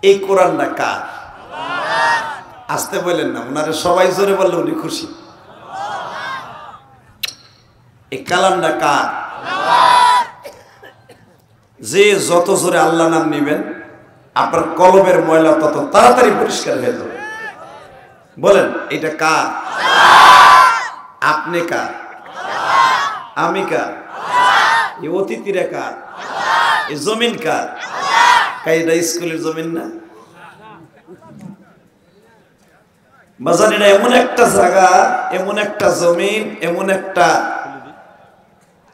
এই কোরআনটা কার? আসতে বলেন না, ওনারে সবাই জোরে বললে উনি খুশি। এই কালামটা কার? যে যত জোরে আল্লাহ নাম নিবেন আপনার কলবের ময়লা তত তাড়াতাড়ি পরিষ্কার হয়ে যাবে। বলেন এটা কার? আপনি কার? আমি কার? এই অতিথিরা কার? এই জমিন কার? এটা স্কুলের জমিন না? বাজার এটা এমন একটা জায়গা, এমন একটা জমিন, এমন একটা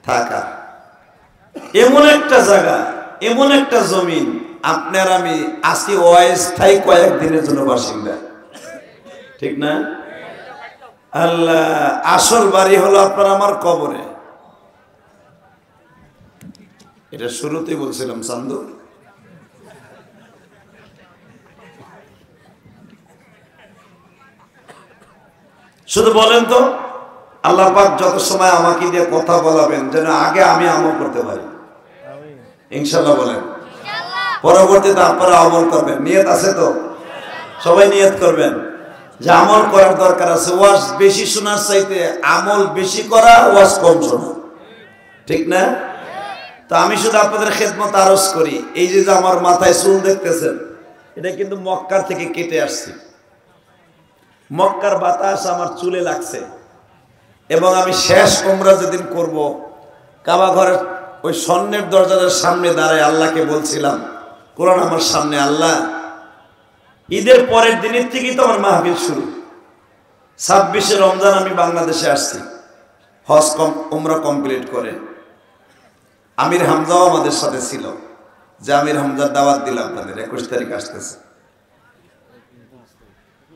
থাকা, এমন একটা জায়গা, এমন একটা জমিন আপনার আমি আসি অস্থায়ী কয়েকদিনের জন্য বাসিন্দা, ঠিক না? আল্লাহ আসল বাড়ি হলো আপনার আমার কবরে। এটা শুরুতেই বলছিলাম চান্দু। শুধু বলেন তো আল্লাহ পাক যত সময় আমাকে দিয়ে কথা বলাবেন যেন আগে আমি আমল করতে পারি, ইনশাল্লাহ বলেন। পরবর্তীতে আপনারা আমল করবেন, নিয়ত আছে তো? সবাই নিয়ত করবেন যে আমল করার দরকার আছে। ওয়াজ বেশি শোনার চাইতে আমল বেশি করা, ওয়াজ কম শোনা, ঠিক না? তো আমি শুধু আপনাদের খেদমত আরজ করি, এই যে আমার মাথায় চুল দেখতেছেন এটা কিন্তু মক্কার থেকে কেটে আসছে। মক্কার বাতাস আমার চুলে লাগছে এবং আমি শেষ উমরা যেদিন করব কাবা ঘরের ওই স্বর্ণের দরজার সামনে দাঁড়ায় আল্লাহকে বলছিলাম, কোরআন আমার সামনে, আল্লাহ ঈদের পরের দিনের থেকেই তো আমার মাহফিল শুরু। 26শে রমজান আমি বাংলাদেশে আসছি হজ উমরা কমপ্লিট করে। আমির হামজাও আমাদের সাথে ছিল, যে আমির হামজার দাওয়াত দিলাম আপনাদের 21 তারিখ আসতেছে।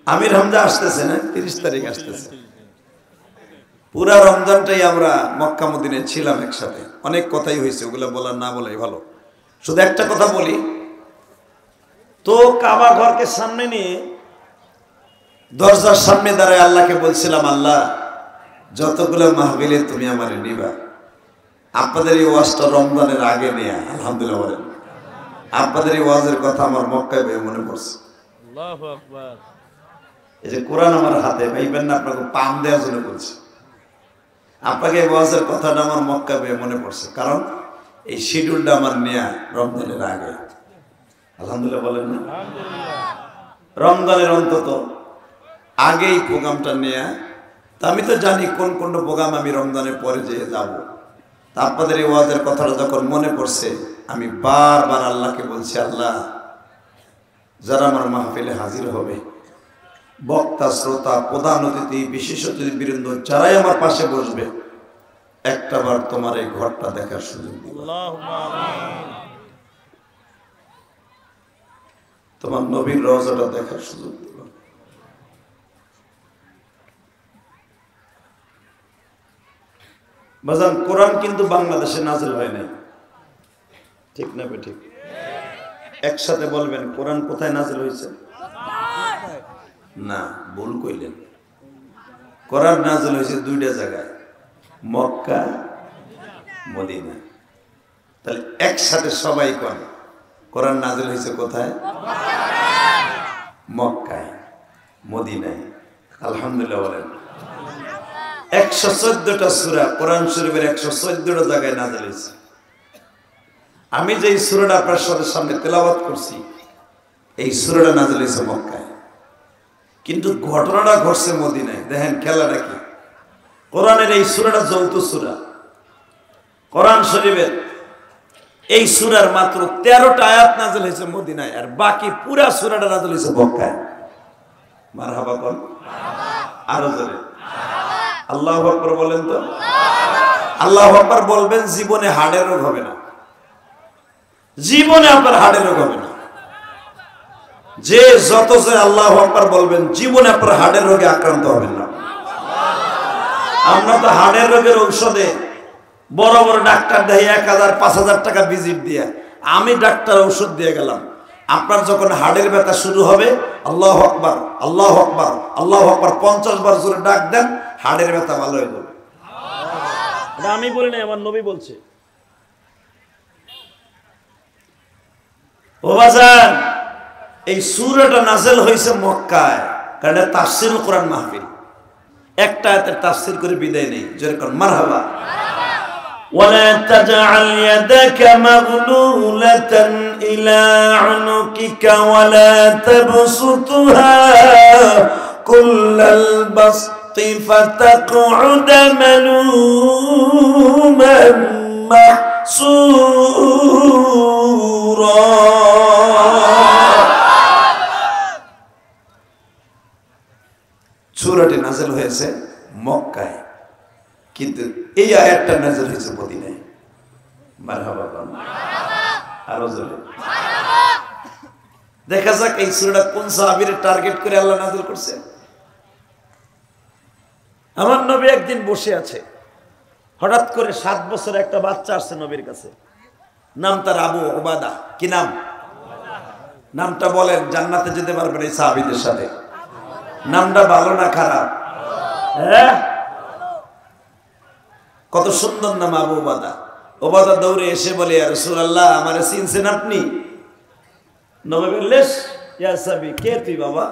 আমির হামজা আসতেছে না, 30 তারিখ আসতেছে। পুরা রমজানটাই আমরা মক্কা মদিনায় ছিলাম একসাথে, অনেক কথাই হয়েছে, ওগুলো বলার না বলাই ভালো। শুধু একটা কথা বলি তো, কাবা ঘরকে সামনে নিয়ে দরজার সামনে দাঁড়ায় আল্লাহকে বলছিলাম, আল্লাহ যতগুলো মাহফিলে তুমি আমারে নিবা, আপনাদের এই ওয়াজটা রমজানের আগে নেয়া, আলহামদুলিল্লাহ বলেন। আপনাদের এই ওয়াজের কথা আমার মক্কায় বয়ে মনে পড়ছে। আল্লাহু আকবার। এই যে কোরআন আমার হাতে, ভাইবেন না আপনাকে পাম দেওয়ার জন্য বলছি। আপনাকে এই ওয়াজের কথাটা আমার মক্কায় বয়ে মনে পড়ছে, কারণ এই শিডিউলটা আমার নেয়া রমজানের আগে। আলহামদুলিল্লাহ বলেন না? রমজানের অন্তত আগেই প্রোগ্রামটা নেয়া। তা আমি তো জানি কোন কোন প্রোগ্রাম আমি রমজানের পরে যেয়ে যাব। তা আপনাদের এই ওয়াজের কথাটা যখন মনে পড়ছে আমি বারবার আল্লাহকে বলছি, আল্লাহ যারা আমার মাহফিলে হাজির হবে, বক্তা, শ্রোতা, প্রধান অতিথি, বিশেষ অতিথি বৃন্দ যারাই আমার পাশে বসবে, একটাবার তোমার এই ঘরটা দেখার সুযোগ দিও, তোমার নবীর রওজাটা দেখার সুযোগ দিও। বাজান কোরআন কিন্তু বাংলাদেশে নাজিল হয় নাই, ঠিক না? ঠিক। একসাথে বলবেন কোরআন কোথায় নাজিল হয়েছে? না, ভুল কইলেন। কোরআন নাজিল হয়েছে দুইটা জায়গায়, মক্কা, মদিনা। তাহলে একসাথে সবাই কোন কোরআন নাজিল হয়েছে কোথায়? মক্কায়, মদিনায়। আলহামদুলিল্লাহ বলেন। 114টা সূরা কোরআন শরীফের 114টা জায়গায় নাজিল হয়েছে। আমি যে সূরাটা আপনার সামনে তেলাওয়াত করছি, এই সূরাটা নাজিল হয়েছে মক্কায়, কিন্তু ঘটনাটা ঘটছে মদিনায়। দেখেন খেলাটা কি। কোরআনের এই সূরাটা যৌথ সূরা। কোরআন শরীফের এই সূরার মাত্র 13টা আয়াত নাজিল হয়েছে মদিনায়, আর বাকি পুরা সূরাটা নাজিল হয়েছে মক্কায়। মারহাবা বল, আরো জোরে আল্লাহু আকবার বলেন তো। আল্লাহু আকবার বলবেন, জীবনে হার্টের রোগ হবে না, জীবনে আপনার হার্টের রোগ হবে না। যে যত যে আল্লাহু আকবার বলবেন, জীবনে আপনার হার্টের রোগে আক্রান্ত হবেন না। আমরা তো হার্টের রোগের ঔষধে বড় বড় ডাক্তার দেয় 1000 5000 টাকা ভিজিট দিয়ে, আমি ডাক্তার ঔষধ দিয়ে গেলাম। আপনার যখন হার্টের ব্যথা শুরু হবে, আল্লাহু আকবার, আল্লাহু আকবার, আল্লাহু আকবার 50 বার জোরে ডাক দেন, হার্টের ব্যথা ভালো হয়ে যাবে। এটা আমি বলি না, আমার নবী বলছে। ও বাজান, এই সূরাটা নাযিল হয়েছে মক্কায়, কারণ এটা তাফসীরুল কোরআন মাহফিল। একটা আয়াতের তাফসীর করে বিদায় নেই, যেরকম মারহাবা। ওয়ালা তাজআল ইয়াদাকা মাগলুলাতান ইলা উনুকিকা ওয়ালা তাবসুতহা কুল্লাল বাসতি ফাতাকউদা মালুমান মাহসুরা। সূরাটি নাযিল হয়েছে মক্কায়, কিন্তু এই আয়াতটা নাযিল হয়েছে মদিনায়। মারহাবা আরো জোরে দেখা যাক এই সূরাটা কোন সাহাবীর টার্গেট করে আল্লাহ নাযিল করছে। আমার নবী একদিন বসে আছে, হঠাৎ করে 7 বছর একটা বাচ্চা আসছে নবীর কাছে, নাম তার আবু উবাদা। কি নাম? নামটা বলেন, জান্নাতে যেতে পারবেন এই সাহাবীদের সাথে। নামটা ভালো না খারাপ? হ্যাঁ, কত সুন্দর নাম আবু উবাদা। উবাদা দৌড়ে এসে বলে, ইয়া রাসূলুল্লাহ, আমারে চিনছেন আপনি? নবী বললেন, ইয়া সাহাবী, কে তুই বাবা?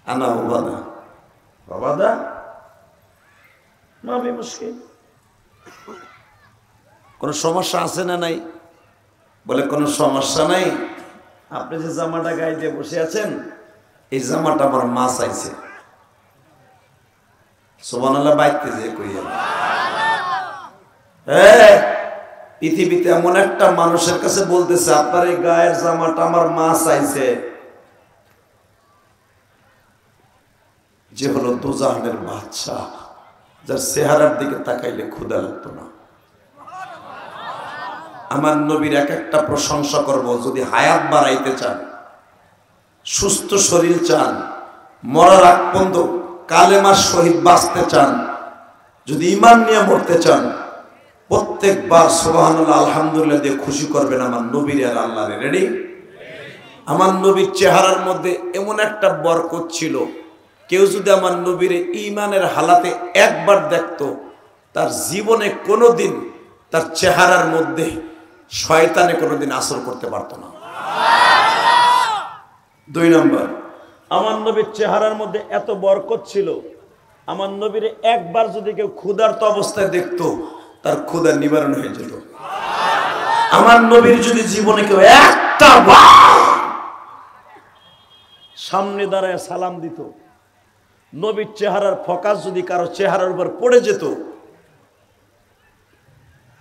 আনা উবাদা। উবাদা মাবি মুশকিল, কোন সমস্যা আছে না নাই? বলে কোনো সমস্যা নাই, আপনি যে জামাটা গায়ে দিয়ে বসে আছেন এই জামাটা আমার মা চাইছে। সুবহানাল্লাহ বাইতে যে কইয়া। পৃথিবীতে এমন একটা মানুষের কাছে বলতেছে আপনার এই গায়ের জামাটা আমার মা চাইছে, যে হলো দোজাহানের বাদশা, যার চেহারার দিকে তাকাইলে ক্ষুধা লাগতো না। আমার নবীর এক একটা প্রশংসা করব। যদি হায়াত বাড়াইতে চান, সুস্থ শরীর চান, মরার আগ পর্যন্ত কালেমার শহীদ বাঁচতে চান, যদি ঈমান নিয়ে মরতে চান, প্রত্যেকবার সুবহানাল্লাহ আলহামদুলিল্লাহ দিয়ে খুশি করবেন আমার নবীর আর আল্লাহরে। রেডি? আমার নবীর চেহারার মধ্যে এমন একটা বরকত ছিল, কেউ যদি আমার নবীর ঈমানের হালাতে একবার দেখতো, তার জীবনে কোনোদিন তার চেহারার মধ্যে শয়তানে কোনোদিন আসর করতে পারতো না। 2 নম্বর, আমার নবীর চেহারার মধ্যে এত বরকত ছিল, আমার নবীর একবার যদি কেউ ক্ষুধার্ত অবস্থায় দেখতো, তার ক্ষুধা নিবারণ হয়ে যেত। আমার নবীর যদি জীবনে কেউ একটা সামনে দাঁড়ায় সালাম দিত, নবীর চেহারার ফোকাস যদি কারো চেহারার উপর পড়ে যেত,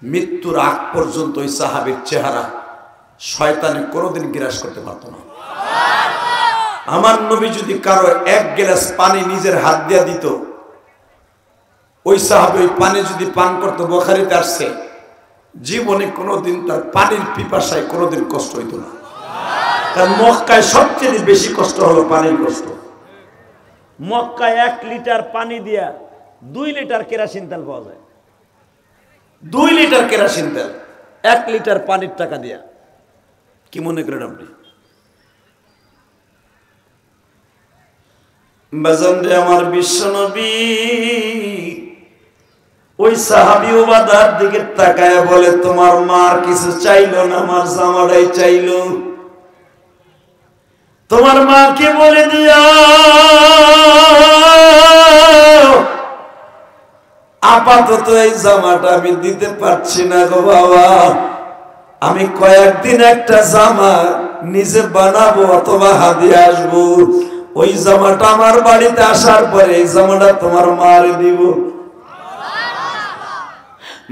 মৃত্যুর আগ পর্যন্ত ওই সাহাবীর চেহারা শয়তানে কোনোদিন গ্রাস করতে পারত না। আমার নবী যদি কারো 1 গ্লাস পানি নিজের হাত দিয়ে দিত, ওই সাহাবী ওই পানি যদি পান করতো, বুখারীতে আসছে, জীবনে কোনোদিন তার পানির পিপাসায় কোনোদিন কষ্ট হইতো না। কারণ মক্কায় সবচেয়ে বেশি কষ্ট হলো পানির কষ্ট। মক্কায় 1 লিটার পানি দিয়া 2 লিটার কেরোসিন তেল পাওয়া যায়। 2 লিটার কেরোসিন তেল 1 লিটার পানির টাকা দিয়া। কি মনে করেন আপনি? বাজানরে আমার বিশ্বনবী ওই সাহাবী উবাদার দিকে তাকায় বলে, তোমার মার কিছু চাইলো না, আমার জামাটাই চাইলো। তোমার মাকে বলে দিয়া আপাতত এই জামাটা আমি দিতে পারছি না গো বাবা, আমি কয়েকদিন একটা জামা নিজে বানাবো অথবা হাদিয়া আসবো, ওই জামাটা আমার বাড়িতে আসার পরে এই জামাটা তোমার মারে দিব।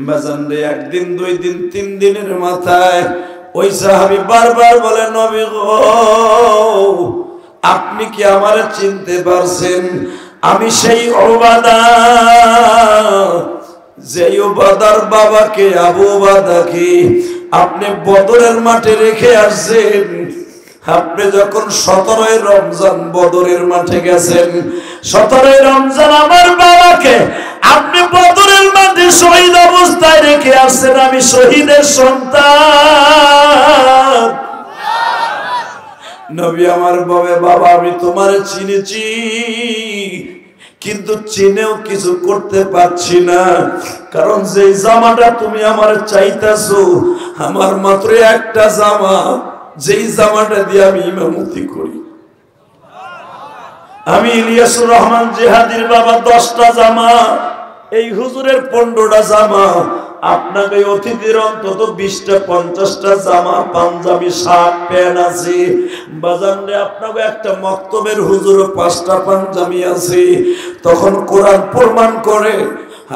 বাজানরে 1 দিন 2 দিন 3 দিনের মাথায় ওই সাহাবী বারবার বলে, নবী গো, আপনি কি আমারে চিনতে পারছেন? আমি সেই উবাদা, যে উবাদার বাবাকে আবু উবাদাকে আপনি বদরের মাঠে রেখে আসছেন। আপনি যখন 17ই রমজান বদরের মাঠে গেছেন, 17ই রমজান আমার বাবাকে আপনি বদরের মাঠে শহীদ অবস্থায় রেখে আসছেন। আমি শহীদের সন্তান। নবী আমার বলে, বাবা আমি তোমার চিনেছি, কিন্তু চিনেও কিছু করতে পারছি না, কারণ যে জামাটা তুমি আমার চাইতেছো, আমার মাত্র একটা জামা, যেই জামাটা দিয়ে আমি ইমামতি করি। আমি ইলিয়াসুর রহমান জিহাদির বাবা 10টা জামা, এই হুজুরের 15টা জামা, আপনাকে অতিথির অন্তত 20টা 50টা জামা পাঞ্জাবি শার্ট প্যান্ট আছে। বাজারে আপনাকে একটা মক্তবের হুজুরও 5টা পাঞ্জাবি আছে। তখন কোরআন প্রমাণ করে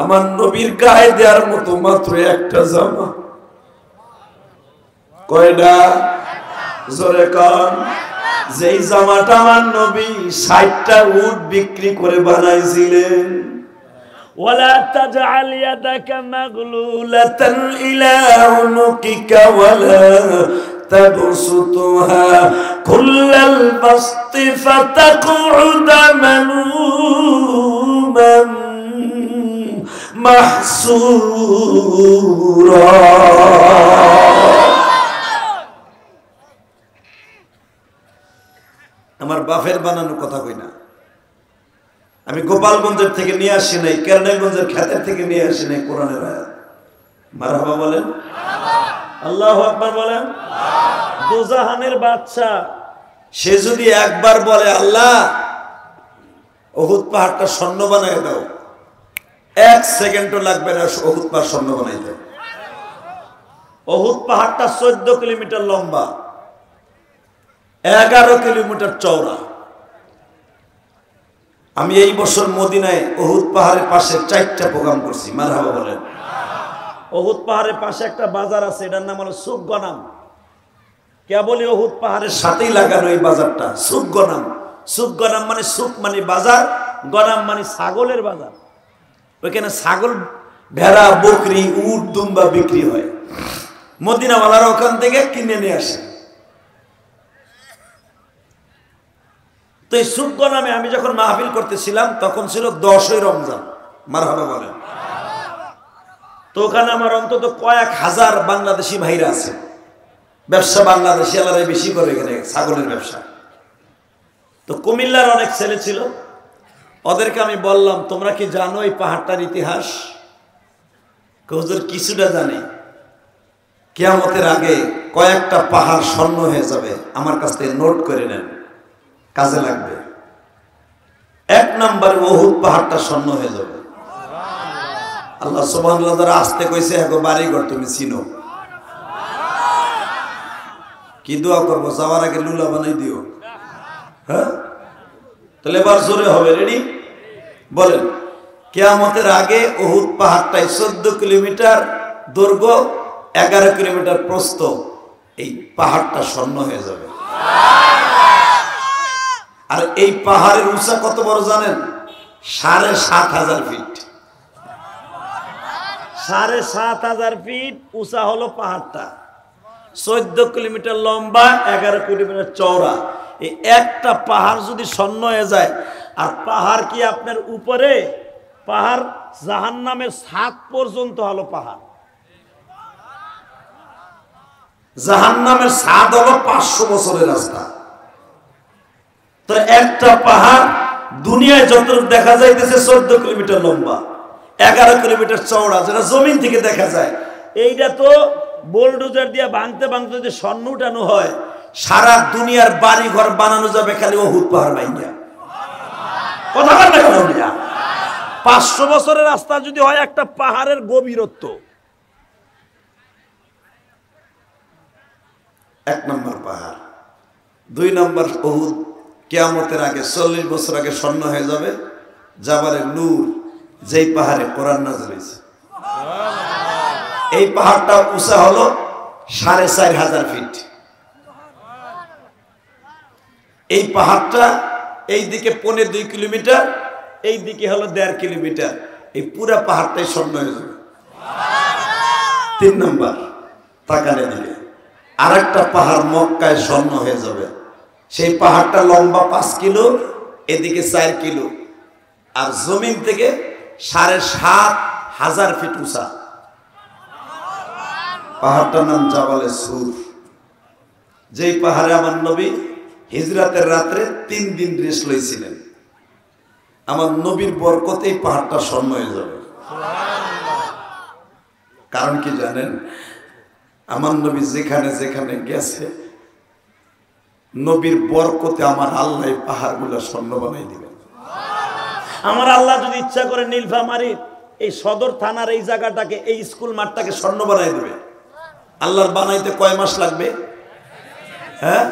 আমার নবীর গায়ে দেওয়ার মতো মাত্র একটা জামা। কয়টা? জোরে কান। যেই জামাটা আমার নবী 60টা উট বিক্রি করে বানাইছিলেন। ولا تجعل يدك مغلولة إلى عنقك ولا تبسطها كل البسط فتقعد ملوما محسورا। আমার বাপের বানানো কথা কই না, আমি গোপালগঞ্জের থেকে নিয়ে আসি নাই, কেরানীগঞ্জের খেতের থেকে নিয়ে আসি নাই কোরআনের আয়াত। মারহাবা বলেন, আল্লাহু আকবার বলেন। দুজাহানের বাদশা সে যদি একবার বলে আল্লাহ উহুদ পাহাড়টা স্বর্ণ বানায় দাও, 1 সেকেন্ডও লাগবে না উহুদ পাহাড় স্বর্ণ বানাইতে। উহুদ পাহাড়টা 14 কিলোমিটার লম্বা, 11 কিলোমিটার চওড়া। আমি এই বছর মদিনায় উহুদ পাহাড়ের পাশে 4টা প্রোগ্রাম করছি। মারহাবা বলেন। উহুদ পাহাড়ের পাশে একটা বাজার আছে, এটার নাম হলো সুক গনাম। কেবলই উহুদ পাহাড়ের সাথেই লাগানো এই বাজারটা সুক গনাম। সুক গনাম মানে সুক মানে বাজার, গনাম মানে ছাগলের বাজার। ওইখানে ছাগল, ভেড়া, বকরি, উট, দুম্বা বিক্রি হয়। মদিনাওয়ালারা ওখান থেকে কিনে নিয়ে আসে। তো এই সুক গনামে আমি যখন মাহফিল করতেছিলাম তখন ছিল 10ই রমজান। মারহাবা বলেন। তো ওখানে আমার অন্তত কয়েক হাজার বাংলাদেশি ভাইরা আছে। ব্যবসা বাংলাদেশি আলারাই বেশি করে এখানে ছাগলের ব্যবসা। তো কুমিল্লার অনেক ছেলে ছিল, ওদেরকে আমি বললাম তোমরা কি জানো এই পাহাড়টার ইতিহাস? হুজুর কিছুটা জানি। কিয়ামতের আগে কয়েকটা পাহাড় স্বর্ণ হয়ে যাবে, আমার কাছ থেকে নোট করে নেন, কাজে লাগবে। 1 নম্বরে উহুদ পাহাড়টা স্বর্ণ হয়ে যাবে। আল্লাহ সুবহানাল্লাহ যারা আসতে কইছে এগো বাড়িঘর তুমি চিনো। কি দোয়া করবো? যাওয়ার আগে লুলা বানাই দিও। হ্যাঁ, তাহলে এবার জোরে হবে। রেডি? বলেন। কিয়ামতের আগে উহুদ পাহাড়টাই 14 কিলোমিটার দৈর্ঘ্য, 11 কিলোমিটার প্রস্থ। এই পাহাড়টা স্বর্ণ হয়ে যাবে। আর এই পাহাড়ের উঁচা কত বড় জানেন? 7,500 ফিট। 7,500 ফিট উঁচা হলো পাহাড়টা। 14 কিলোমিটার লম্বা, 11 কিলোমিটার চওড়া। এই একটা পাহাড় যদি স্বর্ণ হয়ে যায়, আর পাহাড় কি আপনার উপরে, পাহাড় জাহান্নামের 7 পর্যন্ত হলো পাহাড়। জাহান্নামের 7 হলো 500 বছরের রাস্তা। তো একটা পাহাড় দুনিয়ায় যতটুকু দেখা যাইতেছে 14 কিলোমিটার লম্বা, 11 কিলোমিটার চওড়া, যেটা জমিন থেকে দেখা যায়। এইটা তো বোলডোজার দিয়ে ভাঙতে ভাঙতে যদি স্বর্ণ উঠানো হয়, সারা দুনিয়ার বাড়ি ঘর বানানো যাবে খালি উহুদ পাহাড় ভাঙিয়া। কথা বল না কেন? 500 বছরের রাস্তা যদি হয় একটা পাহাড়ের গভীরত্ব। 1 নম্বর পাহাড়। 2 নম্বর উহুদ কিয়ামতের আগে 40 বছর আগে স্বর্ণ হয়ে যাবে। জাবালে নূর, যেই পাহাড়ে কোরআন নাযিল হয়েছে। এই পাহাড়টা উঁচা হলো 4,500 ফিট। এই পাহাড়টা এই দিকে 2.25 কিলোমিটার, এই দিকে হলো 1.5 কিলোমিটার। এই পুরা পাহাড়টাই স্বর্ণ হয়ে যাবে। 3 নম্বর তাকানে দিকে আরেকটা পাহাড় মক্কায় স্বর্ণ হয়ে যাবে। সেই পাহাড়টা লম্বা 5 কিলো, এদিকে 4 কিলো, আর জমিন থেকে 7,500 ফিট উঁচা। পাহাড়টার নাম জাবালে সুর। যেই পাহাড়ে আমার নবী হিজরাতের রাত্রে 3 দিন রেস্ট লইছিলেন। আমার নবীর বরকতে এই পাহাড়টা স্বর্ণ হয়ে যাবে। কারণ কি জানেন? আমার নবী যেখানে যেখানে গেছে নবীর বরকতে আমার আল্লাহ পাহাড়গুলো স্বর্ণ বানাই দিবেন। আমার আল্লাহ যদি ইচ্ছা করে নীলফামারী এই সদর থানার এই জায়গাটাকে, এই স্কুল মাঠটাকে স্বর্ণ বানাই দিবে। আল্লাহর বানাইতে কয় মাস লাগবে? হ্যাঁ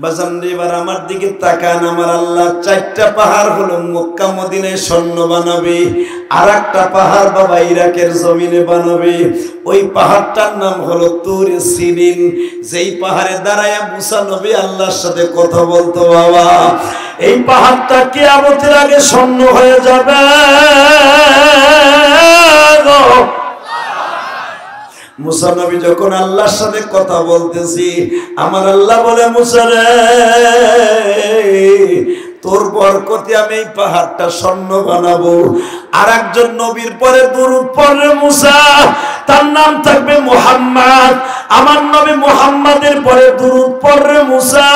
বাজান, এবার আমার দিকে তাকান। আমার আল্লাহ 4টা পাহাড় হলো মক্কা মদিনায় স্বর্ণ বানাবে, আর একটা পাহাড় বাবা ইরাকের জমিনে বানাবে। ওই পাহাড়টার নাম হলো তুর সিনিন। যেই পাহাড়ে দাঁড়ায়া মুসা নবী আল্লাহর সাথে কথা বলতো বাবা, এই পাহাড়টা কিয়ামতের আগে স্বর্ণ হয়ে যাবে। মুসা নবী যখন আল্লাহর সাথে কথা বলতেছি, আমার আল্লাহ বলে, মুসা রে, তোর বরকতে আমি এই পাহাড়টা স্বর্ণ বানাবো। আর একজন নবীর পরে দুরূদ পড়ে মুসা, তার নাম থাকবে মুহাম্মদ। আমার নবী মুহাম্মাদের পরে দুরূদ পড়ে মুসা।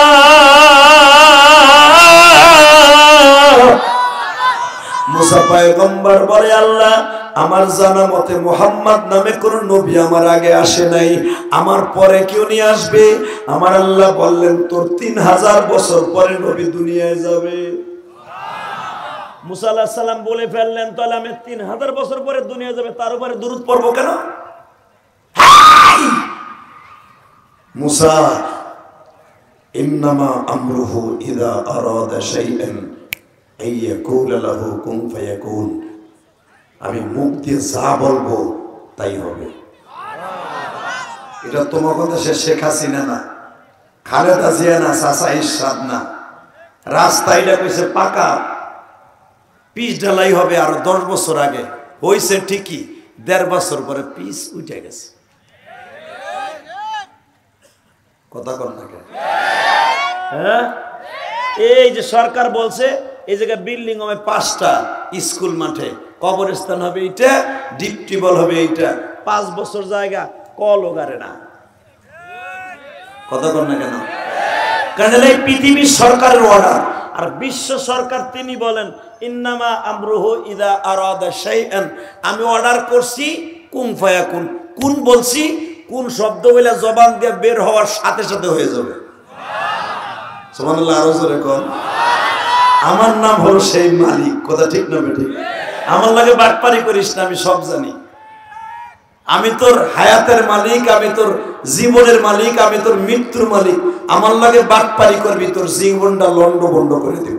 মুসা পয়গম্বর বলে, আল্লাহ আমার জানা মতে মুহাম্মদ নামে কোন নবী আমার আগে আসে নাই, আমার পরে কেউ নিয়ে আসবে? আমার আল্লাহ বললেন, তোর 3000 বছর পরে নবী দুনিয়ায় যাবে। মুসা আলাইহিস সালাম বলে ফেললেন, তাহলে আমি 3000 বছর পরে দুনিয়া যাবে, তার উপরে দুরূদ পড়বো কেন? মুসা, ইন্নামা আমরুহু ইযা আরাদা শাইআন আইয়াকুলা লাহু কুন ফায়াকুন। আমি মুখ দিয়ে যা বলবো তাই হবে। এটা তোমার কথা শেখ হাসিনা না, খালেদা জিয়া না, চাচা ইরশাদ না। রাস্তা এটা কইছে পাকা, পিচ ঢালাই হবে আরো 10 বছর আগে হয়েছে ঠিকই, 1.5 বছর পরে পিচ উঠে গেছে। কথা কর না কেন? হ্যাঁ, এই যে সরকার বলছে এই জায়গায় বিল্ডিং হবে 5টা, স্কুল মাঠে কবরস্থান হবে এইটা, ডিপ টিউবওয়েল হবে এইটা। 5 বছর জায়গা কলও গাড়ে না। কথা কর না কেন? কারণ এই পৃথিবীর সরকারের অর্ডার। আর বিশ্ব সরকার তিনি বলেন, ইন্নামা আমরুহু ইযা আরাদা শাইআন, আমি অর্ডার করছি কুন ফায়াকুন। কোন বলছি, কোন শব্দ বলে জবান দিয়ে বের হওয়ার সাথে সাথে হয়ে যাবে। সুবহানাল্লাহ, আরো জোরে কোন। আমার নাম হলো সেই মালিক। কথা ঠিক না বেঠিক? আমার লাগে বাটপারি করিস না, আমি সব জানি। আমি তোর হায়াতের মালিক, আমি তোর জীবনের মালিক, আমি তোর মৃত্যুর মালিক। আমার লাগে বাটপারি করবি, তোর জীবনটা লন্ডভন্ড করে দেব।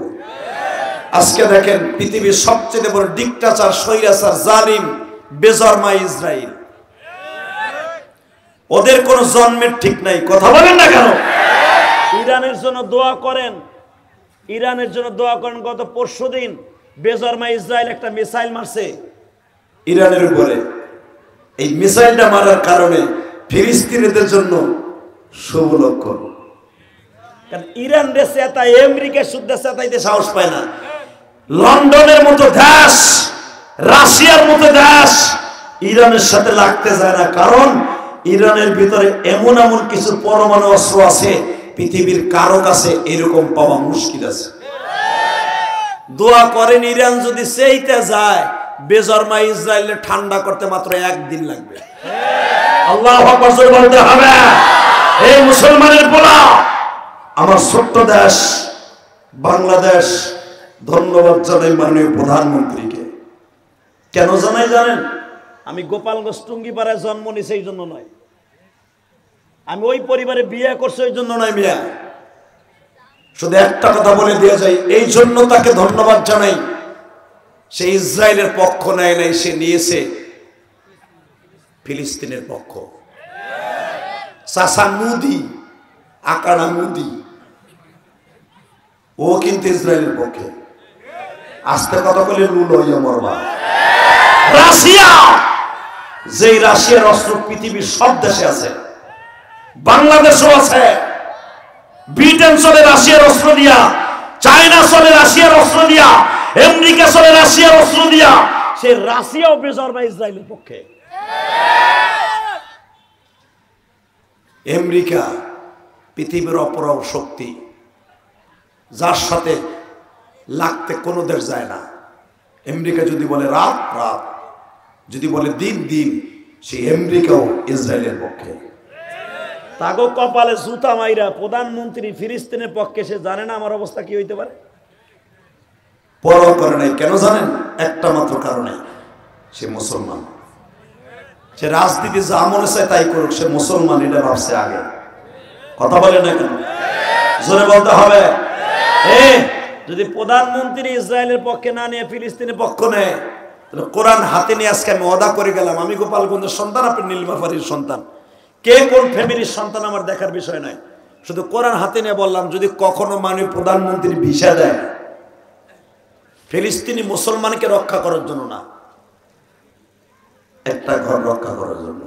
আজকে দেখেন পৃথিবীর সবচেয়ে বড় ডিক্টাচার, স্বৈরাচার, জালিম, বেজরমা ইসরায়েল। ওদের কোনো জন্মের ঠিক নাই। কথা বলেন না কেন? ইরানের জন্য দোয়া করেন, ইরানের জন্য দোয়া করেন। গত পরশুদিন বেজরমা ইসরায়েল একটা মিসাইল মারছে ইরানের উপরে। এই মিসাইলটা মারার কারণে ফিলিস্তিনিদের জন্য শুভ লক্ষণ। কারণ ইরান দেশে এত আমেরিকা শুদ্ধ চেতাইতে সাহস পায় না। লন্ডনের মতো দেশ, রাশিয়ার মতো দেশ ইরানের সাথে লাগতে যায় না। কারণ ইরানের ভিতরে এমন এমন কিছু পরমাণু অস্ত্র আছে, পৃথিবীর কারো কাছে এরকম পাওয়া মুশকিল আছে। দোয়া করেন, ইরান যদি সেইতে যায়, বেজরমা ইসরায়েলের ঠান্ডা করতে মাত্র 1 দিন লাগবে। আল্লাহু আকবার বলতে হবে। এই মুসলমানের পোলা, আমার ছোট্ট দেশ বাংলাদেশ, ধন্যবাদ জানাই মাননীয় প্রধানমন্ত্রীকে। কেন জানাই জানেন? আমি গোপালগঞ্জ টুঙ্গিপাড়ায় জন্ম নিয়েছি এই জন্য নয়, আমি ওই পরিবারে বিয়ে করছি ওই জন্য নয় মিয়া। শুধু একটা কথা বলে দিয়ে যাই, এই জন্য তাকে ধন্যবাদ জানাই। সে ইসরায়েলের পক্ষ নেয় নাই, সে নিয়েছে ফিলিস্তিনের পক্ষ। চাচা মুদি, আকাড়া মুদি, ও কিন্তু ইসরায়েলের পক্ষে। আস্তে কথা বলে লুলো মরবা। রাশিয়া, যেই রাশিয়ার অস্ত্র পৃথিবীর সব দেশে আছে, বাংলাদেশও আছে। ব্রিটেন চলে রাশিয়ার অস্ত্র দিয়া, চায়না চলে রাশিয়ার অস্ত্র দিয়া, আমেরিকা চলে রাশিয়ার অস্ত্র দিয়া। সে রাশিয়াও বেজরমা ইসরায়েলের পক্ষে। আমেরিকা পৃথিবীর অপরাধ শক্তি, যার সাথে লাগতে কোনো দেশ যায় না। আমেরিকা যদি বলে রাত রাত, যদি বলে দিন দিন, সেই আমেরিকাও ইসরায়েলের পক্ষে। তাগো কপালে জুতা মাইরা প্রধানমন্ত্রী ফিলিস্তিনের পক্ষে, সে জানে না আমার অবস্থা কি হইতে পারে? পরোয়া করে নাই। কেন জানেন? একটা মাত্র কারণে, সে মুসলমান। সে রাজনীতি যা মনে চায় তাই করুক, সে মুসলমান, এটা ভাবছে আগে। কথা বলে না কেন? জোরে বলতে হবে। যদি প্রধানমন্ত্রী ইসরায়েলের পক্ষে না নিয়ে ফিলিস্তিনের পক্ষ নেয়, তাহলে কোরআন হাতে নিয়ে আজকে আমি ওয়াদা করে গেলাম, আমি গোপালগঞ্জের সন্তান, আপনি নীলমাফারির সন্তান, কে কোন ফ্যামিলির সন্তান আমার দেখার বিষয় নয়। শুধু কোরআন হাতে নিয়ে বললাম, যদি কখনো মাননীয় প্রধানমন্ত্রী ভিসা দেয় ফিলিস্তিনি মুসলমানকে রক্ষা করার জন্য না, একটা ঘর রক্ষা করার জন্য,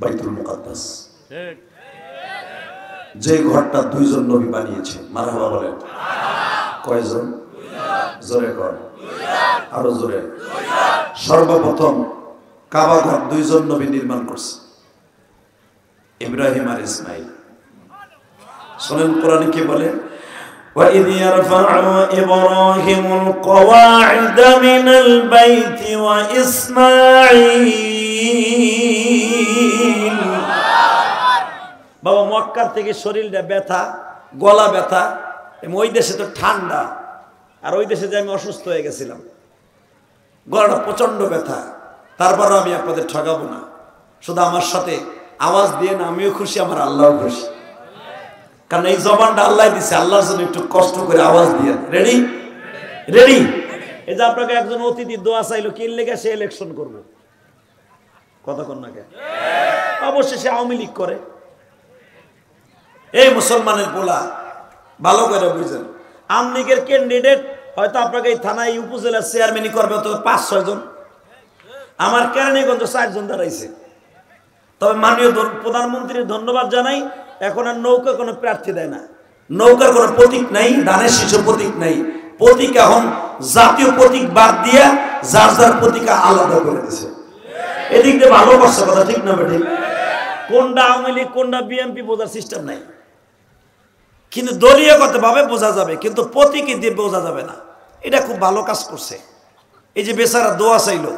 বাইতুল মুকাদ্দাস, যে ঘরটা 2 জন নবী বানিয়েছে। মারহাবা বলেন। কয়জন? জোরে কর, আরো জোরে। সর্বপ্রথম কাবা ঘর 2 জন নবী নির্মাণ করছে, ইব্রাহিম আর ইসমাইল। শুনেন কোরআনে কি বলে? وَإِذْ يَرْفَعُ إِبْرَاهِيمُ الْقَوَاعِدَ مِنَ الْبَيْتِ وَإِسْمَاعِيلُ। বাবা মক্কার থেকে শরীরটা ব্যথা, গলা ব্যথা, এবং ওই দেশে তো ঠান্ডা, আর ওই দেশে যে আমি অসুস্থ হয়ে গেছিলাম, গলাটা প্রচন্ড ব্যথা। তারপরও আমি আপনাদের ঠকাবো না, শুধু আমার সাথে আওয়াজ দিয়ে না, আমিও খুশি, আমার আল্লাহও খুশি। কারণ এই জবানটা আল্লাহ দিছে, আল্লাহর জন্য একটু কষ্ট করে আওয়াজ দিয়ে। রেডি? রেডি? এই যে আপনাকে একজন অতিথি দোয়া চাইলো, কি লেগে সে ইলেকশন করবো, কতক্ষণ নাকি অবশ্যই সে আওয়ামী লীগ করে। এই মুসলমানের পোলা, ভালো করে বুঝেন, আওয়ামী লীগের ক্যান্ডিডেট হয়তো আপনাকে এই থানায় উপজেলার চেয়ারম্যানই করবে, তো 5-6 জন। আমার কেরানীগঞ্জ 4 জন দাঁড়াইছে। তবে মাননীয় প্রধানমন্ত্রীর ধন্যবাদ জানাই, এখন আর নৌকা কোনো প্রার্থী দেয় না, নৌকার কোনো প্রতীক নাই, ধানের শীর্ষ প্রতীক নাই, প্রতীক এখন জাতীয় প্রতীক বাদ দিয়া যার যার প্রতীক আলাদা করে দিছে। এদিক দিয়ে ভালো করছে, কথা ঠিক না বেঠিক? কোনটা আওয়ামী লীগ কোনটা বিএনপি বোঝার সিস্টেম নাই, কিন্তু দলীয়গত ভাবে বোঝা যাবে, কিন্তু প্রতীকী দিয়ে বোঝা যাবে না। এটা খুব ভালো কাজ করছে। এই যে বেচারা দোয়া চাইলো,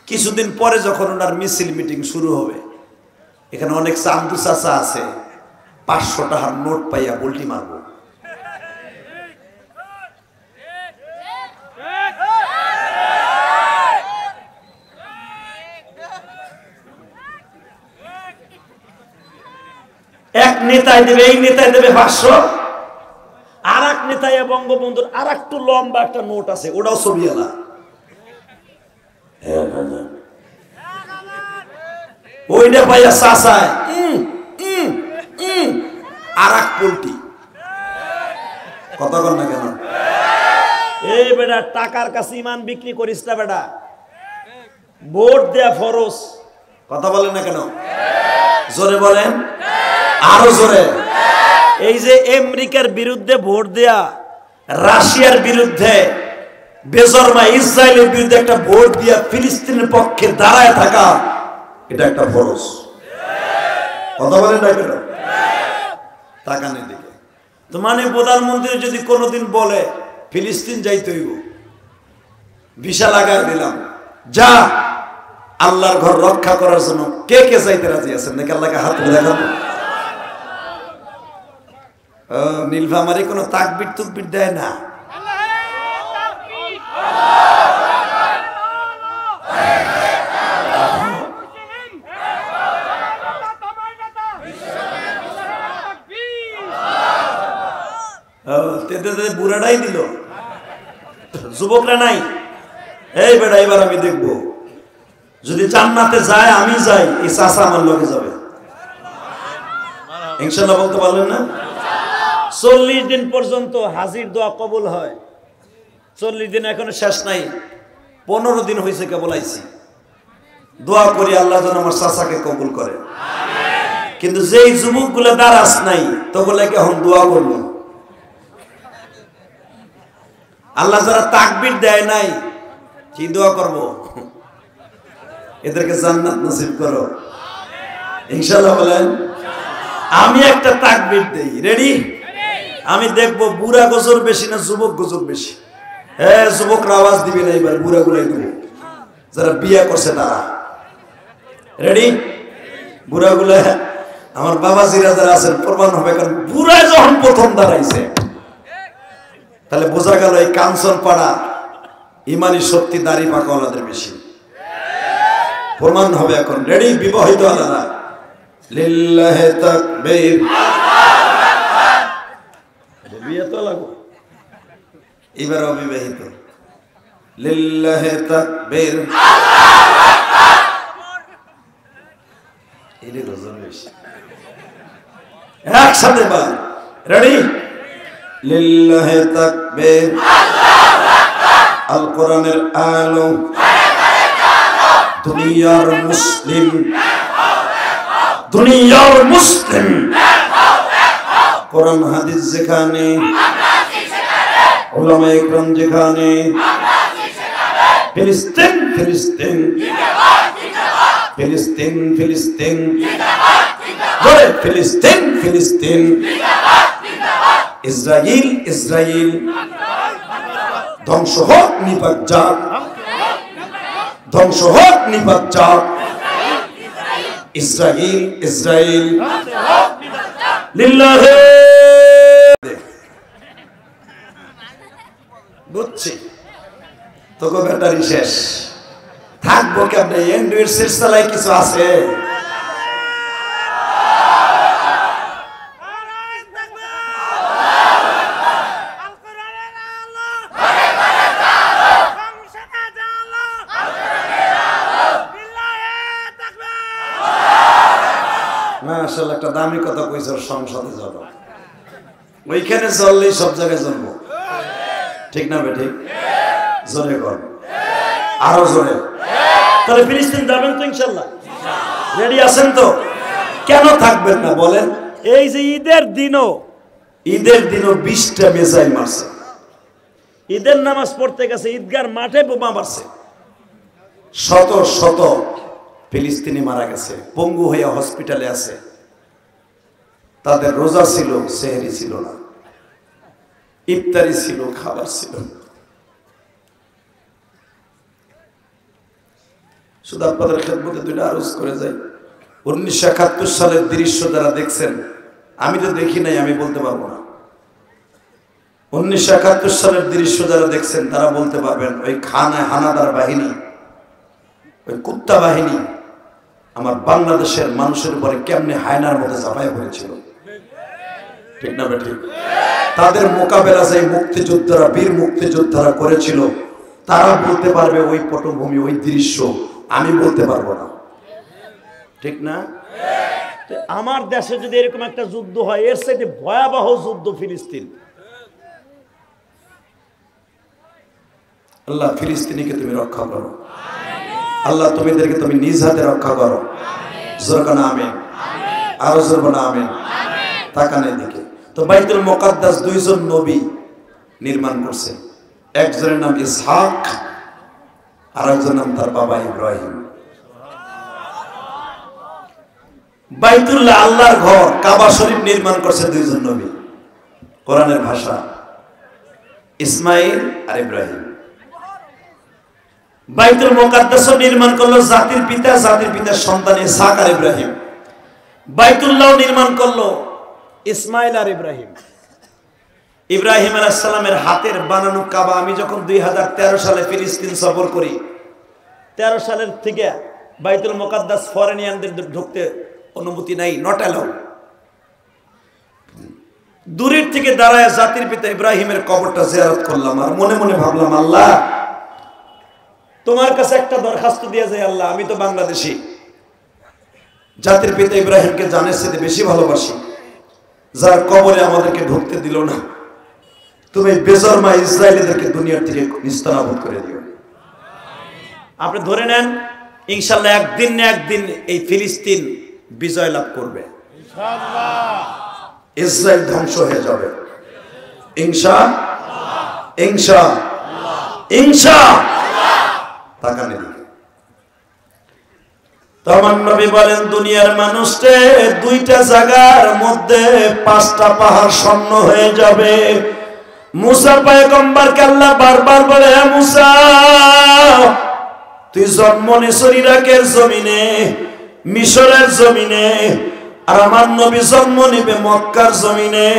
কিছুদিন পরে যখন ওনার মিছিল মিটিং শুরু হবে, এখানে অনেক চান্দু চাচা আছে, 500 টাকার নোট পাইয়া উল্টি মারবো। এক নেতায় দেবে, এই নেতায় দেবে 500, আর এক নেতায় বঙ্গবন্ধুর আর একটু লম্বা একটা নোট আছে, ওটাও ছবিওয়ালা। ওইটা পাইয়া চাচায় আর এক পোল্টি। কথা বল না কেন? এই বেটা টাকার কাছে ইমান বিক্রি করিস না বেটা, ভোট দেয়া ফরজ। কথা বলেন না কেন? জোরে বলেন, আরো জোরে। এই যে আমেরিকার বিরুদ্ধে ভোট দেয়া, রাশিয়ার বিরুদ্ধে, বেজরমা ইসরায়েলের বিরুদ্ধে একটা ভোট দিয়া ফিলিস্তিনের পক্ষে দাঁড়ায় থাকা, এটা একটা ফরজ। কথা বলেন না কেন? তাকানের দিকে তো, মানে প্রধানমন্ত্রী যদি কোনোদিন বলে ফিলিস্তিন যাইতে হইব, ভিসা লাগাই দিলাম, যা, আল্লাহর ঘর রক্ষা করার জন্য কে কে যাইতে রাজি আছেন? নাকি আল্লাহকে হাত তুলে দেখাবো? নীলফামারি কোনো তাকবির তুকবির দেয় না। বুড়াটাই দিল, যুবকরা নাই। এই বেটা, এবার আমি দেখবো যদি জান্নাতে যায়, আমি যাই, এই চাচা আমার লগে যাবে ইনশাআল্লাহ। বলতে পারলেন না? 40 দিন পর্যন্ত হাজির দোয়া কবুল হয়। 40 দিন এখনো শেষ নাই, 15 দিন হয়েছে কেবল আইছি। দোয়া করি আল্লাহ যেন আমার চাচাকে কবুল করে। কিন্তু যেই যুবক গুলো দারাজ নাই, তোগুলোকে এখন দোয়া করবো। আল্লাহ যারা তাকবীর দেয় নাই, কি দোয়া করব? এদেরকে জান্নাত নসিব করো ইনশাআল্লাহ। বলেন, আমি একটা তাকবীর দেই। রেডি? আমি দেখবো বুড়া গজর বেশি না যুবক গজর বেশি। হ্যাঁ, যুবকরা আওয়াজ দিবে না, এবার বুড়া গুলাই দেবো, যারা বিয়ে করছে তারা। রেডি? বুড়াগুলা আমার বাবাজিরা যারা আছেন প্রমাণ হবে, কারণ বুড়ায় যখন প্রথম দাঁড়াইছে তাহলে বোঝা গেল এই কাঞ্চন পাড়া ইমানি শক্তি দাড়ি পাকাওয়ালাদের বেশি। প্রমাণ হবে এখন। রেডি? বিবাহিত আলাদা লিল্লাহি তাকবীর, বিয়ে তো লাগো। এবার অবিবাহিত লিল্লাহি তাকবীর, এর ওজন বেশি। একসাথে বল, রেডি? লিল্লাহি তাকবীর, আল কোরআনের আলো, দুনিয়ার মুসলিম, দুনিয়ার মুসলিম, কোরআন হাদিস যেখানে, উলামা ইকরাম যেখানে, ফিলিস্তিন ফিলিস্তিন ফিলিস্তিন ফিলিস্তিন, জোরে ফিলিস্তিন ফিলিস্তিন, ইসরাইল ইসরাইল, ধ্বংস হোক নিপাত জাত, ধ্বংস হোক নিপাত জাত, ইসরাইল ইসরাইল লিল্লাহি। বুঝছি তোকে ব্যাটারি শেষ, থাকবো কেমনে? এন্ড্রয়েড সেট চালাই কিছু আছে? মাশাআল্লাহ, একটা দামি কথা কইছো, সংসদে যাব, ওইখানে চললেই সব জায়গায় জন্ম। ঠিক না বেঠিক? জোরে কর, আরো জোরে। তাহলে ফিলিস্তিন যাবেন তো ইনশাআল্লাহ? রেডি আছেন তো? কেন থাকবেন না বলেন? এই যে ঈদের দিনও, ঈদের দিনও 20টা মিসাইল মারছে, ঈদের নামাজ পড়তে গেছে, ঈদগার মাঠে বোমা মারছে, শত শত ফিলিস্তিনি মারা গেছে, পঙ্গু হয়ে হসপিটালে আছে। তাদের রোজা ছিল, সেহরি ছিল না, ইফতারি ছিল, খাবার ছিল। শুধু আপনাদের খেদমতে দুইটা আরজ করে যাই। 1971 সালের দৃশ্য যারা দেখছেন, আমি তো দেখি নাই, আমি বলতে পারবো না। 1971 সালের দৃশ্য যারা দেখছেন তারা বলতে পারবেন ওই হানাদার বাহিনী, ওই কুত্তা বাহিনী আমার বাংলাদেশের মানুষের উপরে কেমনে হায়নার মতো ঝাঁপায় পড়েছিল। ঠিক না বেঠিক? তাদের মোকাবেলা যে মুক্তিযোদ্ধারা, বীর মুক্তিযোদ্ধারা করেছিল, তারা বলতে পারবে ওই পটভূমি, ওই দৃশ্য, আমি বলতে পারবো না। ঠিক না? আমার দেশে যদি এরকম একটা যুদ্ধ হয়, এর চাইতে ভয়াবহ যুদ্ধ ফিলিস্তিন। আল্লাহ ফিলিস্তিনিকে তুমি রক্ষা করো, আল্লাহ তুমিদেরকে তুমি নিজ হাতে রক্ষা করো। জোরকানা আমিন, আরো জোরকানা আমিন। তাকানের দিকে তো বাইতুল মুকাদ্দাস দুইজন নবী নির্মাণ করছে, একজনের নাম ইসহাক, আর একজনের নাম তার বাবা ইব্রাহিম। বাইতুল্লাহ আল্লাহর ঘর, কাবা শরীফ নির্মাণ করছে দুইজন নবী। কোরআনের ভাষা ইসমাইল আর ইব্রাহিম। বাইতুল মুকাদ্দাস নির্মাণ করলো জাতির পিতা, জাতির পিতার সন্তান ইসহাক আর ইব্রাহিম। বাইতুল্লাহ নির্মাণ করলো ইসমাইল আর ইব্রাহিম। ইব্রাহিম আলাইহিস সালামের হাতের বানানো কাবা। আমি যখন 2013 সালে ফিলিস্তিন সফর করি, 13 সালের থেকে বাইতুল মুকাদ্দাস ফরেনিয়ানদের ঢুকতে অনুমতি নাই, নট অ্যালাউড। দূরের থেকে দাঁড়ায় জাতির পিতা ইব্রাহিমের কবরটা জিয়ারত করলাম, আর মনে মনে ভাবলাম, আল্লাহ তোমার কাছে একটা দরখাস্ত দিয়ে যায়, আল্লাহ আমি তো বাংলাদেশি, জাতির পিতা ইব্রাহিমকে জানের সাথে বেশি ভালোবাসি, যার কবরে আমাদেরকে ঢুকতে দিল না, তুমি বেজরমা ইসরায়েলিদেরকে দুনিয়ার থেকে নিস্তানাবুদ করে দিও। আপনি ধরে নেন ইনশাআল্লাহ একদিন না একদিন এই ফিলিস্তিন বিজয় লাভ করবে ইনশাআল্লাহ, ইসরায়েল ধ্বংস হয়ে যাবে ইনশাআল্লাহ, ইনশাআল্লাহ, ইনশাআল্লাহ। তাকানে দিকে তোমার নবী বলেন, দুনিয়ার মানুষকে দুইটা জায়গার মধ্যে 5টা পাহাড় স্বর্ণ হয়ে যাবে। মুসা পয়গম্বরকে আল্লাহ বারবার বলে, হে মুসা, তুই জন্ম নিছর ইরাকের জমিনে, মিশরের জমিনে, আর আমার নবী জন্ম নিবে মক্কার জমিনে।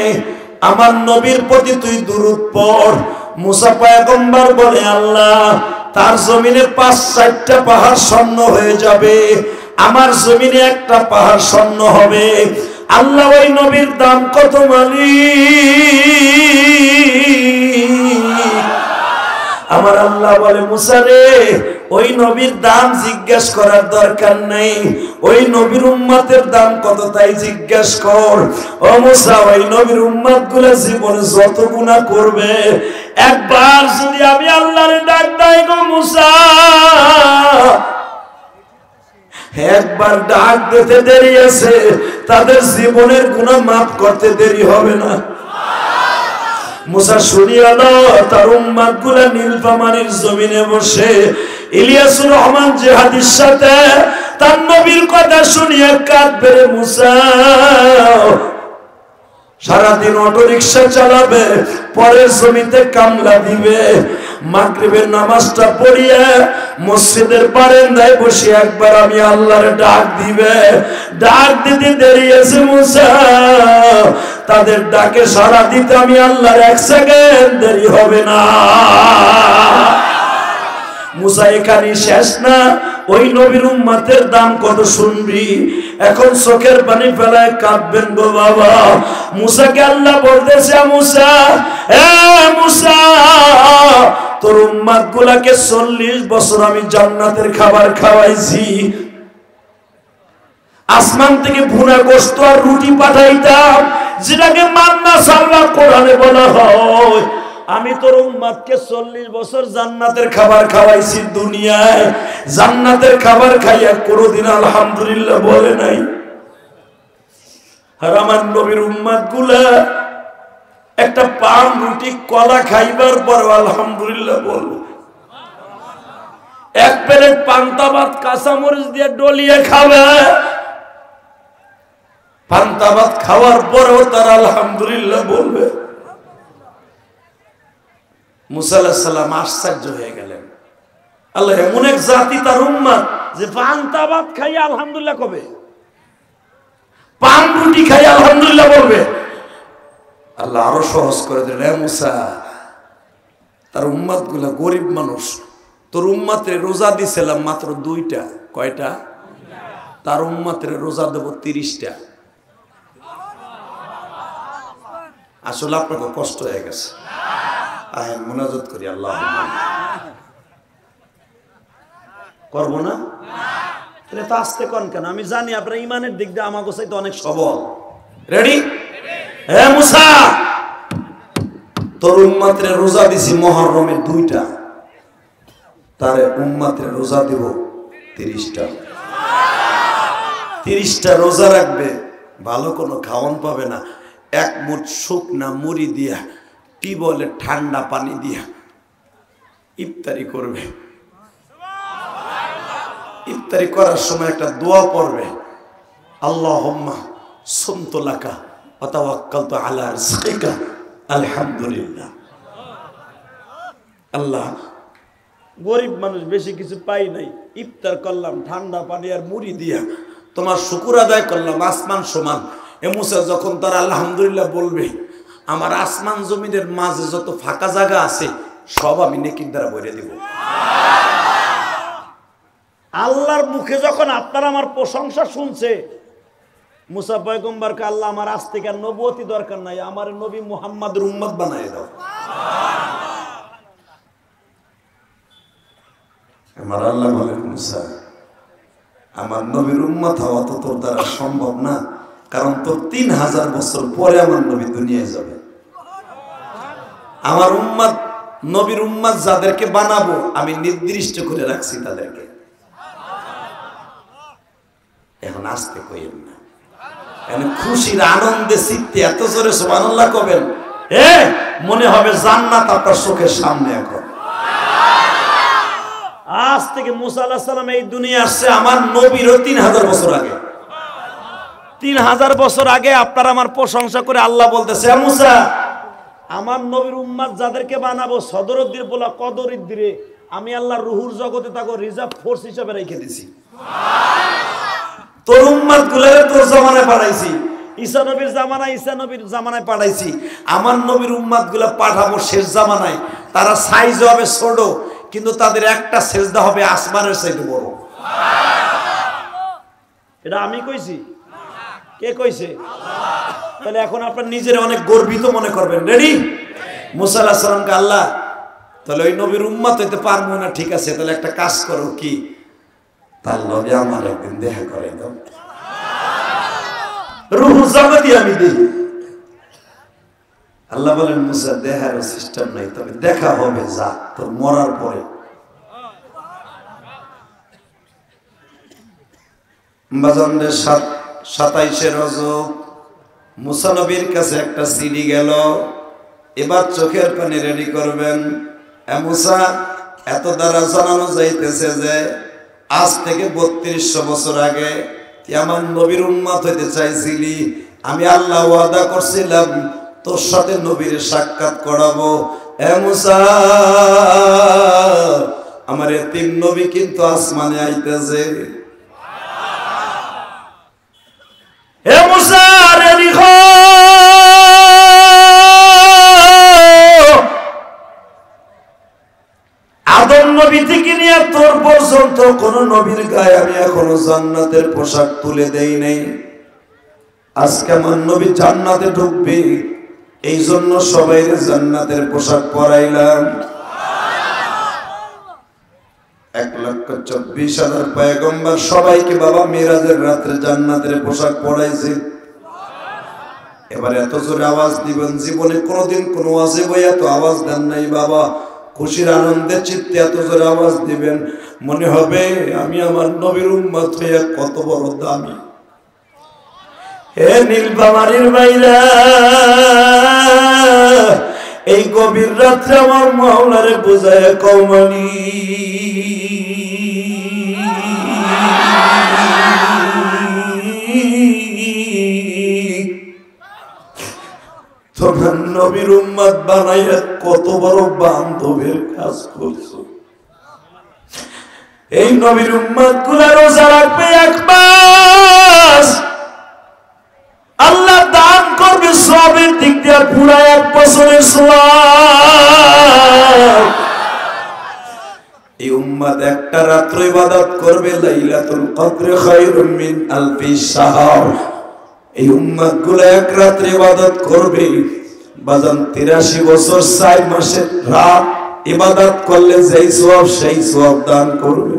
আমার নবীর প্রতি তুই দুরূদ পড়। মুসা পয়গম্বর বলে, আল্লাহ তার জমিনে 5-4টা পাহাড় স্বর্ণ হয়ে যাবে, আমার জমিনে একটা পাহাড় স্বর্ণ হবে। আল্লাহ ওই নবীর দাম কত মালিক? আমার আল্লাহ বলে, মুসা রে, ওই নবীর দাম জিজ্ঞেস করার দরকার নেই, ওই নবীর উম্মতের দাম কত তাই জিজ্ঞেস কর। ও মুসা, ওই নবীর উম্মত গুলো জীবনে যত গুনাহ করবে, একবার যদি আমি আল্লাহর ডাক দেই গো মুসা, একবার ডাক দিতে দেরি আছে, তাদের জীবনের গুনাহ মাফ করতে দেরি হবে না। মুসা শুনিয়া দাও, তার উম্মত গুলা নীলফামারীর জমিনে বসে ইলিয়াসুর রহমান জিহাদির সাথে তার নবীর কথা শুনিয়া কাঁদবে রে মুসা। সারাদিন অটো রিক্সা চালাবে, পরের জমিতে কামলা দিবে, মাগরিবের নামাজটা পড়িয়ে মসজিদের বারান্দায় বসে একবার আমি আল্লাহর ডাক দিবে। ডাক দিতে দেরি আছে মুসা, তাদের ডাকে সাড়া দিতে আমি আল্লাহর 1 সেকেন্ড দেরি হবে না। মুসা এখানে শেষ না, ওই নবীর উম্মতের দাম কত শুনবি। এখন চোখের পানি ফেলায় কাঁদবেন গো বাবা। মুসাকে আল্লাহ বলতেছে, মুসা, এ মুসা, তোর উম্মত গুলাকে 40 বছর আমি জান্নাতের খাবার খাওয়াইছি, আসমান থেকে ভুনা গোশত আর রুটি পাঠাইতাম, যেটাকে মান্না সালওয়া কোরআনে বলা হয়। আমি তোর উম্মতকে 40 বছর জান্নাতের খাবার খাওয়াইছি দুনিয়ায়, জান্নাতের খাবার খাইয়া কোনোদিন আলহামদুলিল্লাহ বলে নাই। আর আমার নবীর উম্মত গুলা একটা পান রুটি কলা খাইবার পর আলহামদুলিল্লাহ বলবে। এক প্লেট পান্তা ভাত কাঁচামরিচ দিয়ে ডলিয়ে খাবে, পান্তা ভাত খাওয়ার পরেও তারা আলহামদুলিল্লাহ বলবে। মুসা আলাইহিস সালাম আশ্চর্য হয়ে গেলেন, আল্লাহ এমন এক জাতি তার উম্মত যে পান্তা ভাত খাই আলহামদুলিল্লাহ কবে, পান রুটি খাই আলহামদুলিল্লাহ বলবে। আল্লাহ আরো সহজ করে দিলেন, হে মুসা, তার উম্মত গুলা গরিব মানুষ, তোর উম্মতের রোজা দিছিলাম মাত্র 2টা। কয়টা? তার উম্মতের রোজা দেব 30টা। আসলে আপনাকে কষ্ট হয়ে গেছে, আহেন মুনাজাত করি, আল্লাহ করবো না? তাহলে তো আসতে কন কেন? আমি জানি আপনার ইমানের দিক দিয়ে আমাকে চাইতে অনেক সবল। রেডি? হে মুসা, তোর উম্মতের রোজা দিছি মুহররমের 2টা, তারে উম্মতের রোজা দেব 30টা। 30টা রোজা রাখবে, ভালো কোনো খাওয়ান পাবে না, এক মুঠ শুকনা মুড়ি দিয়া, টিবলে ঠান্ডা পানি দিয়া ইফতারি করবে। ইফতারি করার সময় একটা দোয়া পড়বে, আল্লাহুম্মা সুমতু লাকা ওয়া তাওয়াক্কালতু আলা রিজকিকা আলহামদুলিল্লাহ। আল্লাহ, গরিব মানুষ, বেশি কিছু পাই নাই, ইফতার করলাম ঠান্ডা পানি আর মুড়ি দিয়া, তোমার শুকর আদায় করলাম আসমান সমান। এ মুসা যখন তার আলহামদুলিল্লাহ বলবে, আমার আসমান জমিনের মাঝে যত ফাঁকা জায়গা আছে সব আমি নেকির দ্বারা ভরে দেব। আল্লাহর মুখে যখন আপনারা আমার প্রশংসা শুনছে, মুসা পয়গম্বরকে আল্লাহ, আমার আজ থেকে আর নবুয়তি দরকার নাই, আমার নবী মুহাম্মদের উম্মত বানায় দাও। আমার আল্লাহ বলেন, মুসা, আমার নবীর উম্মত হওয়া তো তোর দ্বারা সম্ভব না, কারণ তোর 3000 বছর পরে আমার নবী দুনিয়ায় যাবে। আমার উম্মত, নবীর উম্মত যাদেরকে বানাবো আমি নির্দিষ্ট করে রাখছি তাদেরকে। এখন আসতে কইেন না, এখন খুশির আনন্দে চিত্তে এত জোরে সুবহানাল্লাহ কবেন, মনে হবে জান্নাত আপনার চোখের সামনে। এখন আজ থেকে মুসা আলাইহিস সালাম এই দুনিয়া আসছে আমার নবীরও 3000 বছর আগে। 3000 বছর আগে আপনারা আমার প্রশংসা করে আল্লাহ বলতেছে, মুসা, আমার নবীর উম্মত যাদেরকে বানাবো সদরুদ্দির বলা কদরুদ্দিরে আমি আল্লাহ রুহুর জগতে তাকে রিজার্ভ ফোর্স হিসেবে রেখে দিছি। তোর উম্মত গুলারে তোর জামানায় পাঠাইছি, ঈসা নবীর জামানায় ঈসা নবীর জামানায় পাঠাইছি, আমার নবীর উম্মত গুলা পাঠাবো শেষ জামানায়। তারা সাইজ হবে ছোট, কিন্তু তাদের একটা সেজদা হবে আসমানের চাইতে বড়। এটা আমি কইছি? কে কইছে? তাহলে এখন আপনার নিজের অনেক গর্বিত মনে করবেন। রেডি? মুসা আলাইহিস সালামকে আল্লাহ তাহলে ওই নবীর উম্মত হইতে পারবো না, ঠিক আছে, তাহলে একটা কাজ করো, কি? তার লগে আমার একদিন দেখা করে দাও, রূহ জগতি আমি দিই। আল্লাহ বলেন মুসা দেখার সিস্টেম নাই, তবে দেখা হবে যা তোর মরার পরে। বাজানদের 27 রজব মুসা নবীর কাছে একটা সিডি গেল। এবার চোখের পানি রেডি করবেন। মুসা, এত দ্বারা জানানো যাইতেছে যে আজ থেকে 3200 বছর আগে তুই আমার নবীর উম্মত হইতে চাইছিলি। আমি আল্লাহ ওয়াদা করছিলাম তোর সাথে নবীর সাক্ষাৎ করাবো। মুসা, আমার এতিম নবী কিন্তু আসমানে আইতেছে। হে মুসা, রেডি হও। আদম নবী থেকে নিয়ে তোর পর্যন্ত কোন নবীর গায়ে আমি এখনো জান্নাতের পোশাক তুলে দেই নাই। আজকে আমার নবী জান্নাতে ঢুকবে, এই জন্য সবাই জান্নাতের পোশাক পরাইলাম। 1,24,000 পয়গম্বর সবাইকে বাবা মিরাজের রাত্রে জান্নাতের পোশাক পরাইছে। এবার এত জোরে আওয়াজ দিবেন, জীবনে কোনোদিন কোন ওয়াজে বই এত আওয়াজ দেন নাই বাবা। খুশির আনন্দে চিত্তে এত জোরে আওয়াজ দিবেন, মনে হবে আমি আমার নবীর উম্মত হইয়া কত বড় দামি। হে নীলফামারীর বাইরা, এই গভীর রাত্রে আমার মাওলারে বুঝায় কওমানি। তোমার নবীর উম্মত বানাইয়া কত বড় বান্ধবের কাজ করছো। এই নবীর উম্মত গুলা রোজা রাখবে 1 মাস, আল্লাহ দান করবে সবের দিক দিয়ে পুরা 1 বছরের সওয়াব। এই উম্মত একটা রাত্র ইবাদত করবে, লাইলাতুল কদর খায়রুম মিন আলফি শাহর। এই উম্মত গুলো এক রাত্রে ইবাদত করবে, বাজান 83 বছর 4 মাসের রাত ইবাদত করলে যেই সওয়াব সেই সওয়াব দান করবে।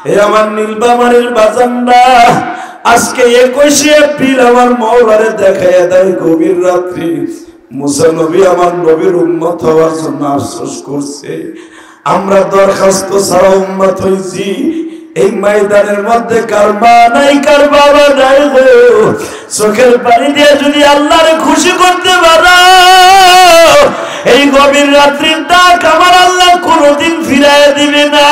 এই আমার নীলফামারীর বাজানরা, আজকে 21 এপ্রিল আমার মাওলারে দেখাইয়া দেয় গভীর রাত্রি। মুসা নবী আমার নবীর উম্মত হওয়ার জন্য আফসোস করছে। আমরা দরখাস্ত ছাড়া উম্মত হইছি। এই ময়দানের মধ্যে কার মা নাই, কার বাবা নাই গো। চোখের পানি দিয়ে যদি আল্লাহরে খুশি করতে পারো, এই গভীর রাত্রির ডাক আমার আল্লাহ কোনোদিন ফিরাইয়া দিবে না।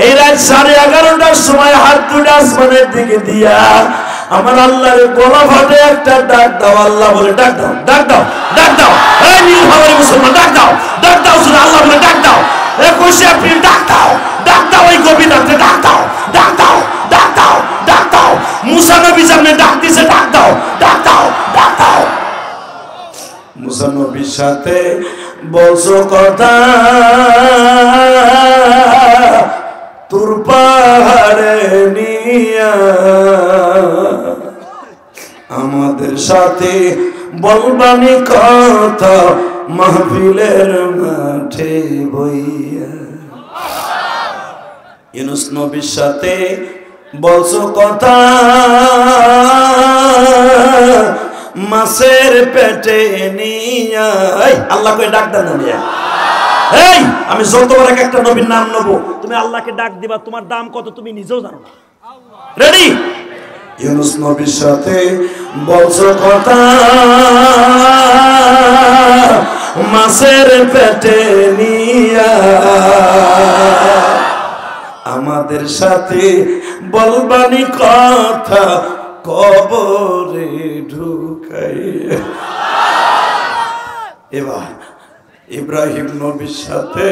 এই রাত 11:30টার সময় হাত দুটো আসমানের দিকে দিয়া আমার আল্লাহরে গলা ফাটে একটা ডাক দাও। আল্লাহ বলে ডাক দাও, ডাক দাও, ডাক দাও। এই নীলফামারী মুসলমান, ডাক দাও, ডাক দাও। শুনে আল্লাহ বলে ডাক দাও। 21 এপ্রিল ডাক দাও, ডাক দাও। এই গভীর রাত্রে ডাক দাও, ডাক দাও, ডাক দাও, ডাক দাও। মুসা নবী সামনে ডাক দিছে, ডাক দাও, ডাক দাও, ডাক দাও। মুসা নবীর সাথে বলছো কথা, তোর পাহাড়ে নিয়া আমাদের সাথে বলবানি কথা মাহফিলের মাঠে বইয়া। ইউনূস নবীর সাথে বলছো কথা, মাছের পেটে নিয়া। আল্লাহ কই ডাক দেন না। এই আমি যতবার একটা নবীর নাম নেব, তুমি আল্লাহকে ডাক দিবা, তোমার দাম কত তুমি নিজেও জানো না। রেডি? ইউনূস নবীর সাথে বলছো কথা, মাছের পেটে নিয়া আমাদের সাথে বলবানি কথা কবরে ঢুকাইয়া। এবার ইব্রাহিম নবীর সাথে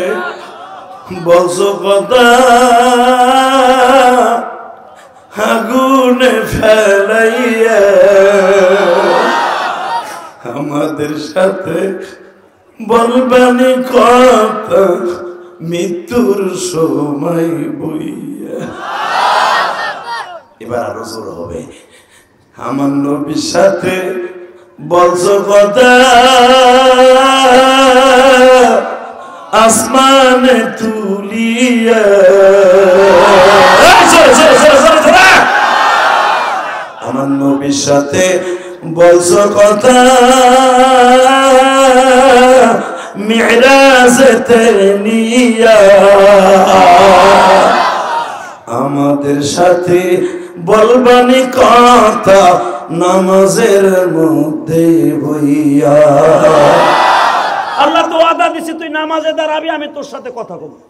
বলছো কথা, আগুনে ফেলাইয়া আমাদের সাথে বলবানি কথা মৃত্যুর সময় বইয়া। এবার আরো জোর হবে। আমার নবীর সাথে বলছো কথা আসমানে তুলিয়া। আমার নবীর সাথে বলছো কথা মিরাজেতে নিয়া। আমাদের সাথে বলবানি কথা নামাজের মধ্যে বইয়া। আল্লাহ তো ওয়াদা দিছে তুই নামাজে দাঁড়াবি, আমি তোর সাথে কথা বলবো।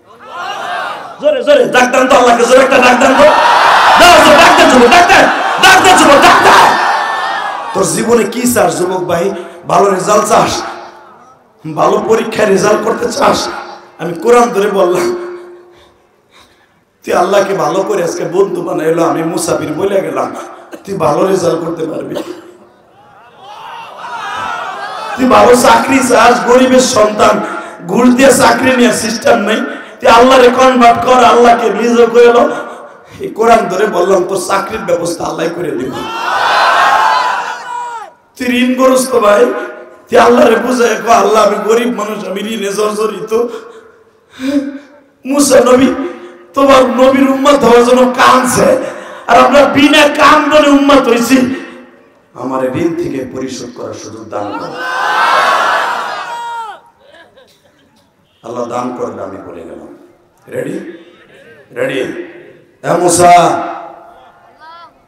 জোরে জোরে ডাক দেন তো আল্লাহকে, জোরে একটা ডাক দেন তো। তোর জীবনে কি চাস যুবক ভাই? ভালো রেজাল্ট চাস? ভালো পরীক্ষায় রেজাল্ট করতে চাস? আমি কোরআন ধরে বললাম, তুই আল্লাহকে ভালো করে আজকে বন্ধু বানাইলো, আমি মুসাফির বলে গেলাম, তুই ভালো রেজাল্ট করতে পারবি। তুই ভালো চাকরি চাস, গরিবের সন্তান, ঘুষ দিয়ে চাকরি নেওয়ার সিস্টেম নেই, তুই আল্লাহরে কনভার্ট কর, আল্লাহকে নিজে করে এলো। এই কোরআন ধরে বললাম তোর চাকরির ব্যবস্থা আল্লাহ করে দিব। তুই ঋণগ্রস্ত ভাই, তুই আল্লাহরে বুঝাই কো, আল্লাহ আমি গরিব মানুষ, আমি ঋণে জর্জরিত। মুসা নবী তোমার নবীর উম্মত হওয়ার জন্য কাঁদছে, আর আমরা বিনা কান্দনে উম্মত হয়েছি। আমার ঋণ থেকে পরিশোধ করার সুযোগ দান করো আল্লাহ, দান করবে। আমি বলে গেলাম রেডি রেডি। হ্যাঁ মুসা,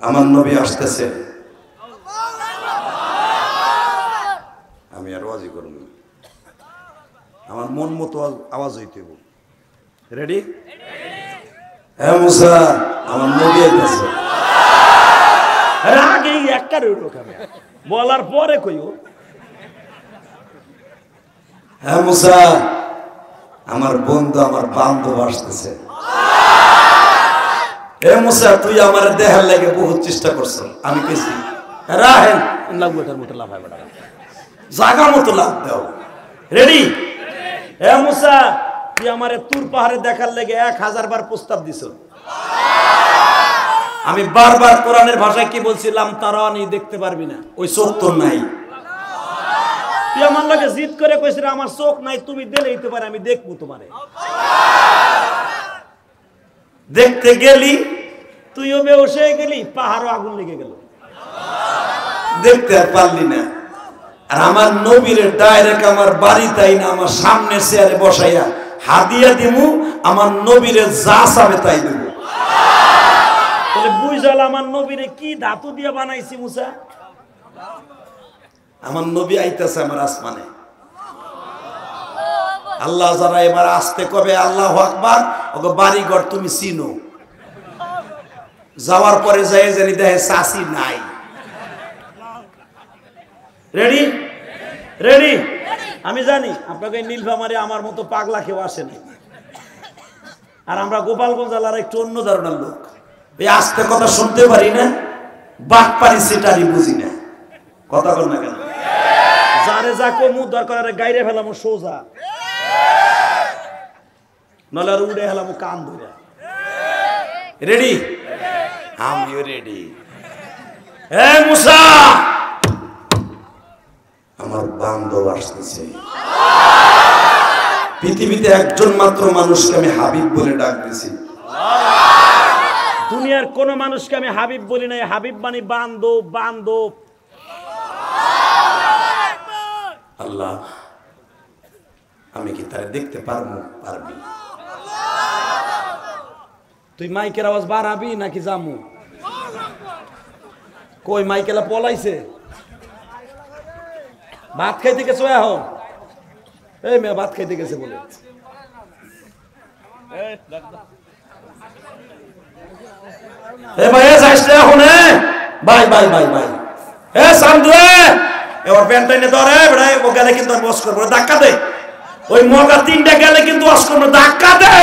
আমার নবী আসতেছে। আমি আর ওয়াজি করব না, আমার মন মতো আওয়াজ হইতে হবে। রেডি? হ্যাঁ মুসা, আমার নবী আসতেছে। আগেই একটা বলার পরে কইও হ্যাঁ মুসা, আমার বন্ধু, আমার বান্ধব আসতেছে। হে মুসা, তুই আমার দেহার লাগে বহুত চেষ্টা করছ, আমি কেছি রাহেন লাগবেটার মতো লাভ হয়, জাগা মতো লাভ দাও। রেডি? হে মুসা, তুই আমারে তুর পাহাড়ে দেখার লেগে 1000 বার প্রস্তাব দিছ। আমি বারবার কোরআনের ভাষায় কি বলছিলাম? তারানি দেখতে পারবি না, ওই চোখ তোর নাই। তুই আমার লগে জিদ করে কইছিস আমার চোখ নাই, তুমি দিলেই তো পারে, আমি দেখবো তোমারে। দেখতে গেলি, তুইও বেহুশ হয়ে গেলি, পাহাড়ও আগুন লেগে গেল, দেখতে আর পারলি না। আর আমার নবীর ডাইরেক্ট আমার বাড়ি তাই না, আমার সামনে চেয়ারে বসাইয়া হাদিয়া দিমু, আমার নবীরে যা চাবে তাই দেব। তাহলে বুঝাল আমার নবীরে কি ধাতু দিয়ে বানাইছি মুসা? আমার নবী আইতাছে আমার আসমানে। আল্লাহ যারা এবার আসতে কবে আল্লাহু আকবার, ওগো বাড়িঘর তুমি চিনো, যাওয়ার পরে যাই জানি দেখে চাষি নাই। Ready ready? আমি জানি আপনাকে নীলফামারী আমার মতো পাগলা কেউ আসেনি, আর আমরা গোপালগঞ্জ জেলার একটু অন্য ধরনের লোক। এই আস্তে কথা শুনতে পারি না, বাক পারি সেটারই বুঝি না। কথা বল না কেন? যারে যা কমু দরকার গাইরে ফেলাম সোজা, নলে আর উড়ে ফেলাম কান ধরে। রেডি? আমিও রেডি। হে মুসা, আমার বান্ধব আসতেছে। পৃথিবীতে একজন মাত্র মানুষকে আমি হাবিব বলে ডাক দিছি। দুনিয়ার কোন মানুষকে আমি হাবিব বলি নাই। হাবিব মানে বান্ধব, বান্ধব। আল্লাহ, আমি কি তারে দেখতে পারবো? পারবি? তুই মাইকের আওয়াজ বাড়াবি নাকি জামু? কই মাইকেলা পলাইছে? ভাত খাইতে গেছো এখন? এই মেয়ে ভাত খাইতে গেছে বলে। এ ভাই যাইস না এখন? ভাই ভাই ভাই ভাই, এ সান্দু, এবার প্যান্টাইনে ধরে বেড়া, ও গেলে কিন্তু আর বস করবো, ধাক্কা দে। ওই মগা 3টা গেলে কিন্তু বস করবো, ধাক্কা দে।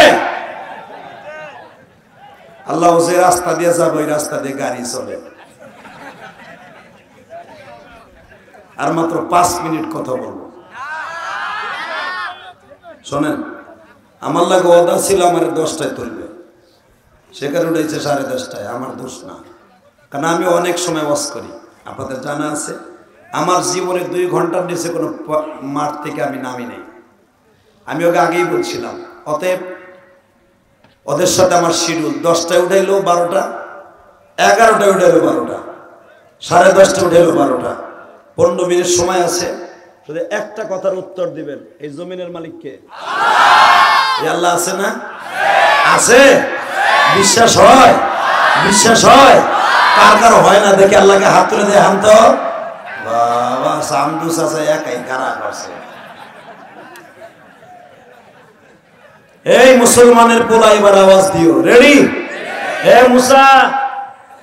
আল্লাহ যে রাস্তা দিয়ে যাবে ওই রাস্তা দিয়ে গাড়ি চলে। আর মাত্র 5 মিনিট কথা বলবো, শোনেন। আমার লাগে ওদা ছিল আমার 10টায় তুলবে, সেখানে উঠেছে 10:30টায়। আমার দোষ না, কারণ আমি অনেক সময় ওয়াজ করি, আপনাদের জানা আছে। আমার জীবনে 2 ঘন্টার নিচে কোনো মাঠ থেকে আমি নামি নাই। আমি ওকে আগেই বলছিলাম, অতএব ওদের সাথে আমার শিডিউল 10টায় উঠাইলো 12টা, 11টায় উঠাইলো 12টা, 10:30টায় উঠাইলো 12টা। 15 মিনিট সময় আছে, শুধু একটা কথার উত্তর দিবেন, এই জমিনের মালিককে? আল্লাহ আছে না? আছে। বিশ্বাস হয়? বিশ্বাস হয়? কার কার হয় না দেখে আল্লাহকে হাত তুলে দেয়। হান তো বাবা সামদুস আছে, একাই কারা করছে। এই মুসলমানের পোলা এবার আওয়াজ দিও, রেডি? হে মুসা,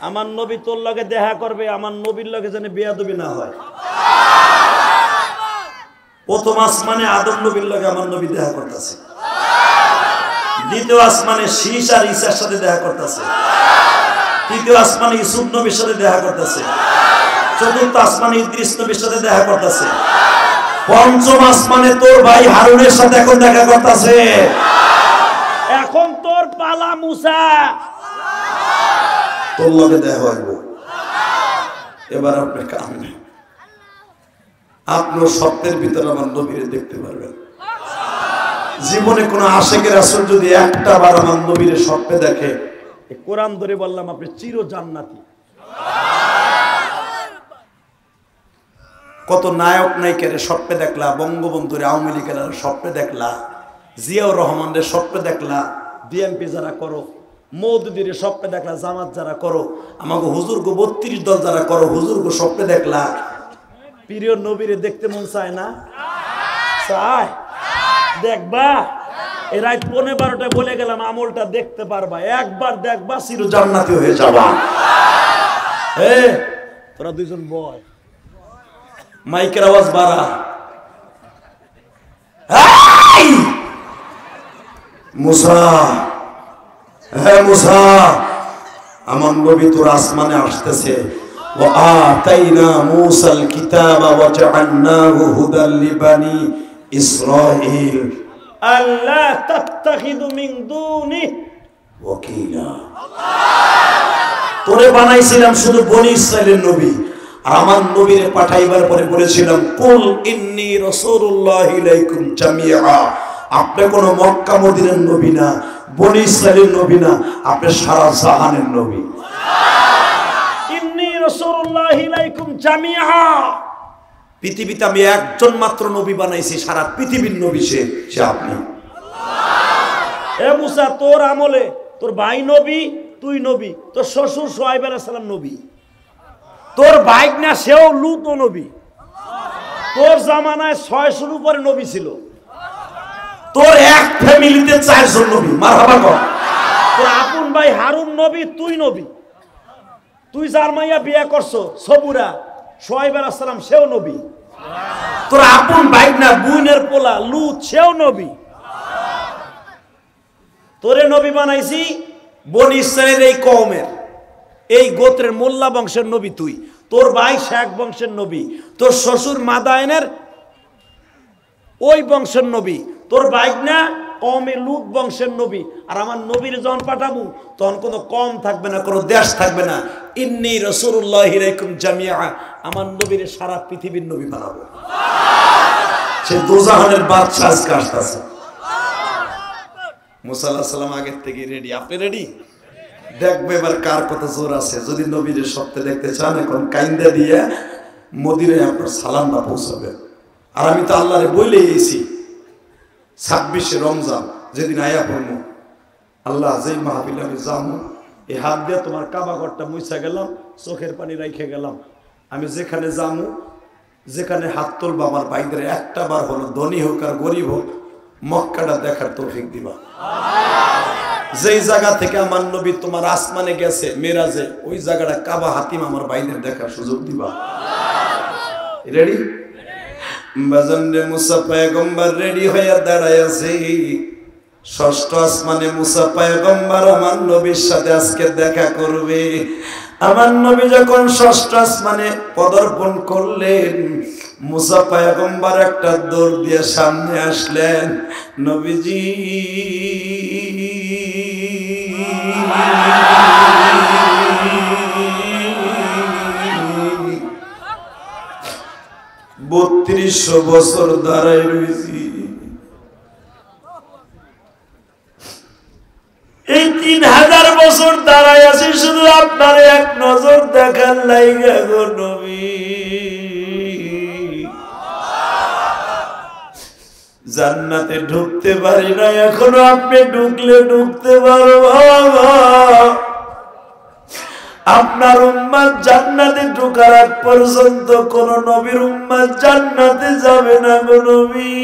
আমার নবী তোর লগে দেখা করবে, আমার নবীর লগে যেন বেয়াদবি না হয়। প্রথম আসমানে আদম নবীর লগে আমার নবী দেখা করতেছে, দ্বিতীয় আসমানে শীষ আর ঈসার সাথে দেখা করতেছে, তৃতীয় আসমানে ইউসুফ নবীর সাথে দেখা করতেছে, চতুর্থ আসমানে ইদ্রিস নবীর সাথে দেখা করতেছে, পঞ্চম আসমানে তোর ভাই হারুনের সাথে এখন দেখা করতেছে। এখন তোর পালা মুসা, তোর লগে দেখা হইব। এবার আপনার কাম নেই, আপনার স্বপ্নের ভিতরে আমার নবীরে দেখতে পারবেন। জীবনে কোন আশিকের রাসূল যদি একটা বার আমার নবীরে স্বপ্নে দেখে, কোরআন ধরে বললাম আপনি চির জান্নাতি। কত নায়ক নায়িকার স্বপ্নে দেখলা, বঙ্গবন্ধুর আওয়ামী লীগের স্বপ্নে দেখলা, জিয়াউর রহমানের স্বপ্নে দেখলা, বিএনপি যারা করো, মওদুদির স্বপ্নে দেখলা, জামাত যারা করো, আমাকে হুজুর গো 32 দল যারা করো, হুজুর গো স্বপ্নে দেখলা। প্রিয় নবীরে দেখতে মন চায় না? চায়। দেখবা, এই রাত 12:15টায় বলে গেলাম, আমলটা দেখতে পারবা, একবার দেখবা চির জান্নাতি হয়ে যাবা। তোরা দুইজন বয়, মাইকের আওয়াজ বাড়া। মুসা, হ্যাঁ মুসা, আমার নবী তোর আসমানে আসতেছে। ওয়া আতাইনা মূসাল কিতাবা ওয়া জাআলনাহু হুদাল লিবানি ইসরাঈল আল্লাহ তাত্তাখিযু মিন দুনি ওয়াকিলা। তোরে বানাইছিলাম শুধু বনি ইসরাইলের নবী, আর আমার নবীরে পাঠাইবার পরে বলেছিলাম, কুল ইন্নী রাসূলুল্লাহি ইলাইকুম জামিআ। আপনি কোন মক্কা মদিনার নবী না, বনি ইসরাইলের নবী না, আপনি সারা জাহানের নবী। ইন্নী রাসূলুল্লাহি ইলাইকুম জামিআ। পৃথিবীতে আমি একজন মাত্র নবী বানাইছি, সারা পৃথিবীর নবী সে আপনি। এ মুসা, তোর আমলে তোর ভাই নবী, তুই নবী, তোর শ্বশুর শুআয়ব আলাইহিস সালাম নবী, তোর ভাই না সেও লূত নবী, তোর জামানায় 600-র উপরে নবী ছিল, তোর এক ফ্যামিলিতে 4 জন নবী। মারহাবা কর। তোর আপন ভাই হারুন নবী, তুই নবী, তুই যার মাইয়া বিয়ে করছো সবুরা, শুআয়ব আলাইহিস সালাম সেও নবী, তোর আপন ভাই না বুনের পোলা লূত সেও নবী। তোরে নবী বানাইছি বনি ইসরাইলের এই কওমের, এই গোত্রের মোল্লা বংশের নবী তুই, তোর ভাই শেখ বংশের নবী, তোর শ্বশুর মাদায়েনের ওই বংশের নবী, তোর ভাই না কওমে লূত বংশের নবী। আর আমার নবীর যখন পাঠাবো তখন কোনো কম থাকবে না, কোনো দেশ থাকবে না। ইন্নী রাসূলুল্লাহি ইলাইকুম জামিআ, আমার নবীর সারা পৃথিবীর নবী বানাবো। সে দোজাহানের বাদশা আজকে আসতেছে। মুসা আলাইহিস সালাম আগের থেকে রেডি। আপনি রেডি? দেখবে এবার কার কত জোর আছে। যদি নবীর স্বপ্নে দেখতে চান, এখন কাইন্দা দিয়ে মদিনায় আপনার সালামটা পৌঁছাবে। আর আমি তো আল্লাহরে বইলে গেছি 26শে রমজান যেদিন আয়া পড়বো, আল্লাহ যেই মাহফিলে আমি যাবো, এই হাত দিয়ে তোমার কাবা ঘরটা মুছা গেলাম, চোখের পানি রাইখে গেলাম। আমি যেখানে যাবো, যেখানে হাত তুলবো, আমার ভাইদের একটা বার হলো, ধনী হোক আর গরিব হোক, মক্কাটা দেখার তৌফিক দিবা। যেই জায়গা থেকে আমার নবী তোমার আসমানে গেছে মেরাজে, ওই জায়গাটা কাবা হাতিম আমার ভাইদের দেখার সুযোগ দিবা। রেডি? বাজানরে মুসা পয়গম্বর রেডি হয়ে দাঁড়ায় আছে। ষষ্ঠ আসমানে মুসা পয়গম্বর আমার নবীর সাথে আজকে দেখা করবে। আমার নবী যখন ষষ্ঠ আসমানে পদার্পণ করলেন, মুসা পয়গম্বর একটা দৌড় দিয়ে সামনে আসলেন। নবীজি বত্রিশশো বছর দাঁড়ায় রয়েছি, এই 3000 বছর দাঁড়ায় আছি শুধু আপনার এক নজর দেখার লাইগা গো নবী। জান্নাতে ঢুকতে পারি না, এখনো আপনি ঢুকলে ঢুকতে পারবো। আপনার উম্মত জান্নাতে ঢোকার আগ পর্যন্ত কোন নবীর উম্মত জান্নাতে যাবে না গো নবী।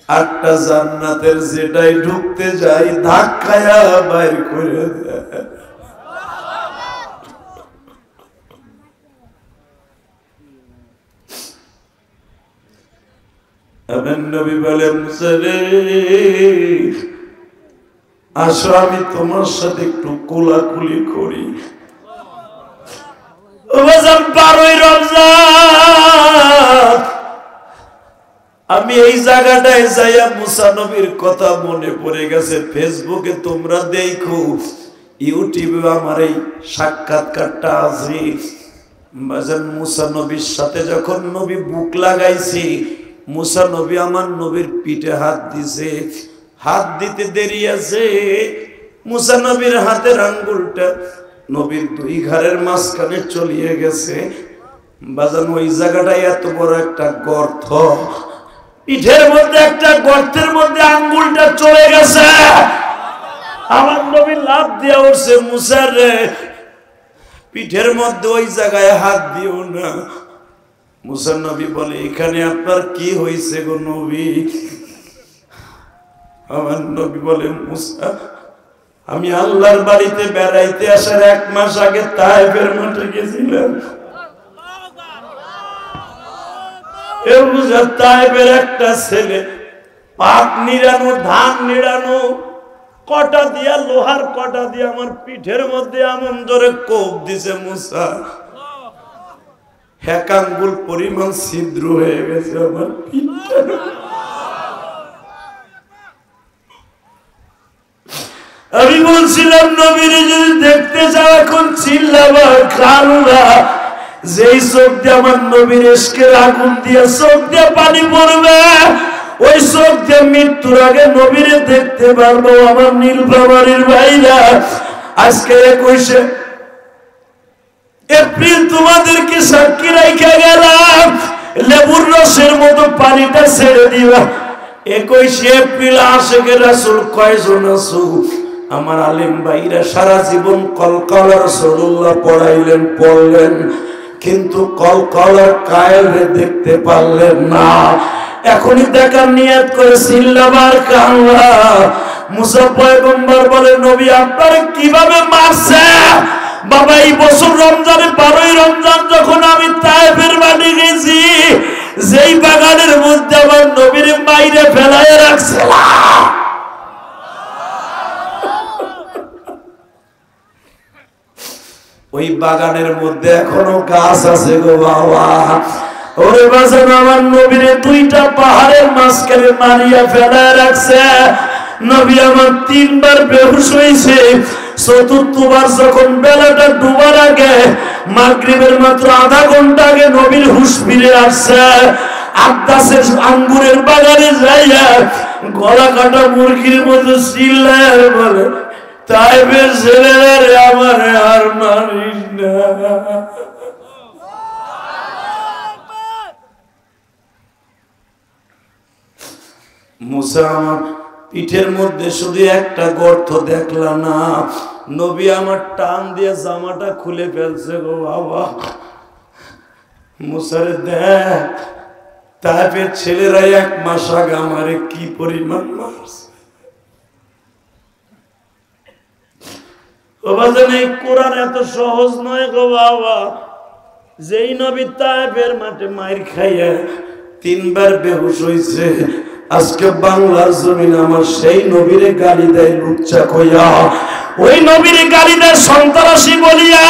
একটা জান্নাতের যেটাই ঢুকতে যাই ধাক্কায়া বাইর করে দেয়। আমার নবী বলে মুসা রে, আসো আমি তোমার সাথে একটু কোলাকুলি করি। 12ই রমজান আমি এই জায়গাটায় যাইয়া মুসা নবীর কথা মনে পড়ে গেছে। ফেসবুকে তোমরা দেখো, ইউটিউবে আমার এই সাক্ষাৎকারটা আছে। মুসা নবীর সাথে যখন নবী বুক লাগাইছি, মুসা নবী আমার নবীর পিঠে হাত দিছে। হাত দিতে দেরি আছে, মুসা নবীর হাতের আঙ্গুলটা নবীর দুই ঘাড়ের মাঝখানে চলিয়ে গেছে। বাজান ওই জায়গাটায় এত বড় একটা গর্ত, পিঠের মধ্যে একটা গর্তের মধ্যে আঙ্গুলটা চলে গেছে। আমার নবী লাফ দিয়ে উঠছে, মুসা রে পিঠের মধ্যে ওই জায়গায় হাত দিও না। মুসা নবী বলে, এখানে আপনার কি হয়েছে গো নবী? আমার নবী বলে, মুসা আমি আল্লাহর বাড়িতে বেড়াইতে আসার 1 মাস আগে তায়েফের মাঠে গেছিলাম। তায়েফের একটা ছেলে পাক নিড়ানো, ধান নিড়ানো কটা দিয়া, লোহার কটা দিয়ে আমার পিঠের মধ্যে এমন জোরে কোপ দিছে, মুসা 1 আঙ্গুল পরিমাণ ছিদ্র হয়ে গেছে আমার পিঠটা। আমি বলছিলাম নবীরে যদি দেখতে যাও এখন চিল্লাবা, কারুরা যেই চোখ দিয়ে আমার নবীর ইশকের আগুন দিয়ে চোখ দিয়ে পানি পড়বে, ওই চোখ দিয়ে মৃত্যুর আগে নবীরে দেখতে পারবো। আমার নীলফামারীর ভাইরা, আজকে 21শে এপ্রিল তোমাদেরকে সাক্ষী রাইখা গেলাম, লেবুর রসের মতো পানিটা ছেড়ে দিবা। 21শে এপ্রিল আশিকে রাসূল কয়জন আছো? আমার আলেম ভাইরা সারা জীবন কলকলা রাসূলুল্লাহ পড়লেন, কিন্তু কলকলার কায়েরে দেখতে পারলেন না। এখনই দেখার নিয়ত করে চিল্লাবার কান্না। মুসা পয়গম্বর বলে, নবী আপনারে কিভাবে মারছে? বাবা এই বছর রমজানে 12ই রমজান যখন আমি তায়েফের বাড়ি গেছি, যেই বাগানের মধ্যে আমার নবীর মাইরে ফেলায় রাখছিলাম, ওই বাগানের মধ্যে এখনো গাছ আছে গো বাবা। ওরে বাজান আমার নবীরে 2টা পাহাড়ের মাঝখানে মারিয়া ফেলায় রাখছে। নবী আমার 3 বার বেহুশ হয়েছে। 4বার যখন বেলাটা ডুবার আগে, মাগরিবের মাত্র আধা ঘন্টা আগে নবীর হুশ ফিরে আসছে। আব্বাসের আঙ্গুরের বাগানে যাইয়া গলা কাটা মুরগির মতো চিল্লায় বলে, তাইবের ছেলেরা রে আমার আর মারিস না। মুসা আমার পিঠের মধ্যে শুধু একটা গর্ত দেখলাম না, নবী আমার টান দিয়ে জামাটা খুলে ফেলছে গো বাবা। মুসারে দেখ, তাইবের ছেলেরা 1 মাস আগে আমারে কি পরিমাণ মারছে। এই কোরআন এত সহজ নয় গো বাবা। যেই নবী তায়েফের মাঠে মাইর খাইয়া তিনবার বেহুশ হইছে। আজকে বাংলার জমিন আমার সেই নবীরে গালি দেয় লুচ্চা কইয়া, ওই নবীরে গালি দেয় সন্ত্রাসী বলিয়া।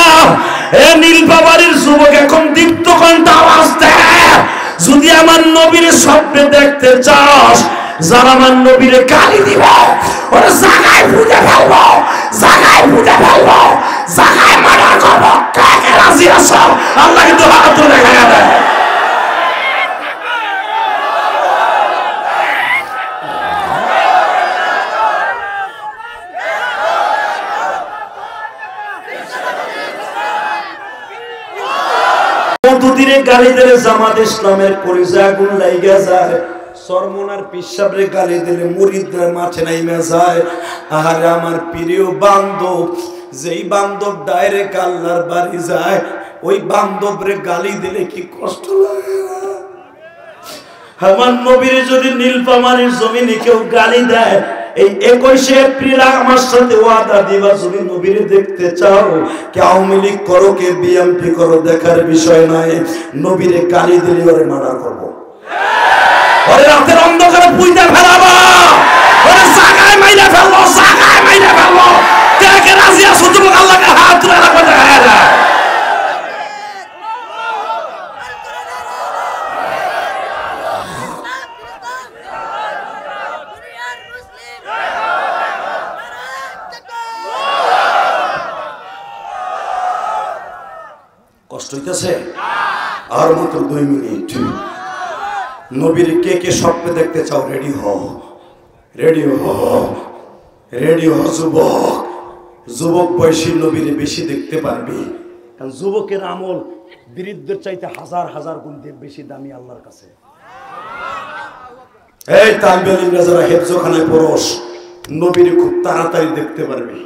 এ নীলফামারীর যুবক এখন দীপ্ত কণ্ঠে আওয়াজ দেয়, যদি আমার নবীরে স্বপ্নে দেখতে চাস, যারা আমার নবীরে গালি দিব ওরা জায়গায় বুঝে ফেলবো, জায়গায় বুঝে ফেলবো, জায়গায় মার্ডার করবো। কে কে রাজি আছো? আল্লাহ কিন্তু হাত তুলে দেখা দেয়। দুদিনে গালি দিলে জামাত ইসলামের কলিজা আগুন লাইগা যায়, সরমনার পিসাবরে গালি দিলে মুরিদরা মাঠে নাইমা যায়। আহারে আমার প্রিয় বান্ধব, যেই বান্ধব ডাইরেক্ট আল্লাহর বাড়ি যায়, ওই বান্ধবরে গালি দিলে কি কষ্ট লাগে। আমার নবীর যদি নীলফামারীর জমিনে কেউ গালি দেয়, এই 21শে এপ্রিল আমার সাথে ওয়াদা দিবা, যদি নবীরে দেখতে চাও, কে আওয়ামী লীগ করো কে বিএনপি করো দেখার বিষয় নয়, নবীরে গালি দিলে ওরে মার্ডার করবো, ওরে রাতের অন্ধকারে পুইতে ফেলাবো, ওরে জায়গায় মাইরা ফেলবো, জায়গায় মাইরা ফেলবো। কে কে রাজি আছো? যুবক আল্লাহকে হাত তুলে রাখো। কষ্ট হইতেছে? আর মাত্র 2 মিনিট। নবীর কে কে স্বপ্নে দেখতে চাও? রেডি হও, রেডি হও, রেডি হও যুবক। যুবক বয়সী নবীরে বেশি দেখতে পারবি, কারণ যুবকের আমল বৃদ্ধের চাইতে হাজার হাজার গুণ বেশি দামি আল্লাহর কাছে। এই তালবে ইলমরা যারা হেফজখানায় পড়স, নবীরে খুব তাড়াতাড়ি দেখতে পারবি।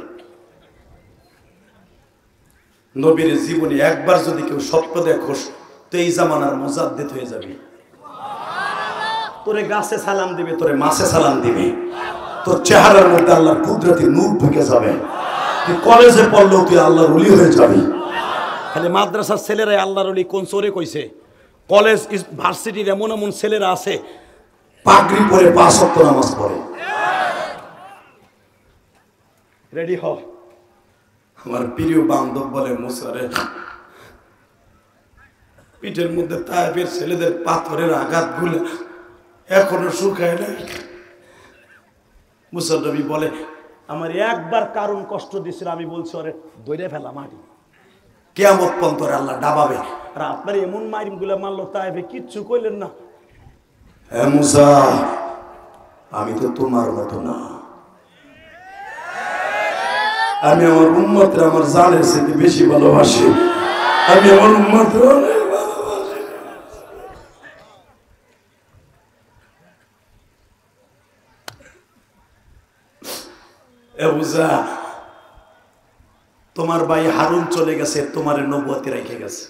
নবীর জীবনে একবার যদি কেউ স্বপ্ন দেখোস, তো এই জামানার মুজাদ্দিদ হয়ে যাবে। তোরে গাছে সালাম দিবে, তোরে মাছে সালাম দিবে, তোর চেহারার মধ্যে আল্লাহর কুদরতি নূর ঢুকে যাবে। তুই কলেজে পড়লেও তুই আল্লাহর ওলি হয়ে যাবি। খালি মাদ্রাসার ছেলেরাই আল্লাহর ওলি কোন চোরে কইছে? কলেজ ভার্সিটির এমন এমন ছেলেরা আছে পাগড়ি পরে 5 ওয়াক্ত নামাজ পড়ে। রেডি হ। আমার প্রিয় বান্ধব বলে, মুসারে পিঠের মধ্যে তায়েফের ছেলেদের পাথরের আঘাত গুলো এখনো শুকায় নাই। মুসা নবী বলে, আমার একবার কারণ কষ্ট দিছিল, আমি বলছি ওরে দইরে ফেলা মাটি, কিয়ামত পর্যন্ত আল্লাহ ডাবাবে। আর আপনার এমন মাইম গুলা মারলো তায়েফে, কিচ্ছু কইলেন না। হে মুসা, আমি তো তোমার মতো না, আমি আমার উম্মতরে আমার জানের সাথে বেশি ভালোবাসি। আমি আমার উম্মতরে অনেক ভালোবাসি। এ বুঝা, তোমার ভাই হারুন চলে গেছে, তোমার নবুয়তে রেখে গেছে।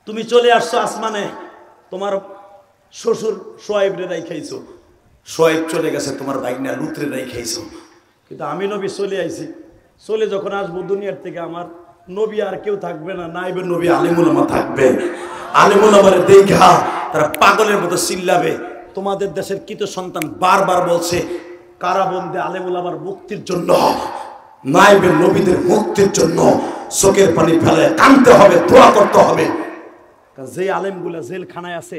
তুমি চলে আসছো আসমানে, তোমার শ্বশুর সোয়াইবরে রাইখাইছো। সোয়াইব চলে গেছে, তোমার ভাইগনা লুতরে রাইখাইছো। কিন্তু আমি নবী চলে আইছি, চলে যখন আসবো দুনিয়ার থেকে, আমার নবী আর কেউ থাকবে না, নাইবে নবী আলিমুল আমা থাকবে। আলিমুল আমারে দেখা তারা পাগলের মতো চিল্লাবে। তোমাদের দেশের কিতো সন্তান বারবার বলছে কারাবন্দে আলিমুল আমার মুক্তির জন্য, নাইবে নবীদের মুক্তির জন্য চোখের পানি ফেলে কাঁদতে হবে, দোয়া করতে হবে। যে আলেমগুলা জেলখানায় আছে,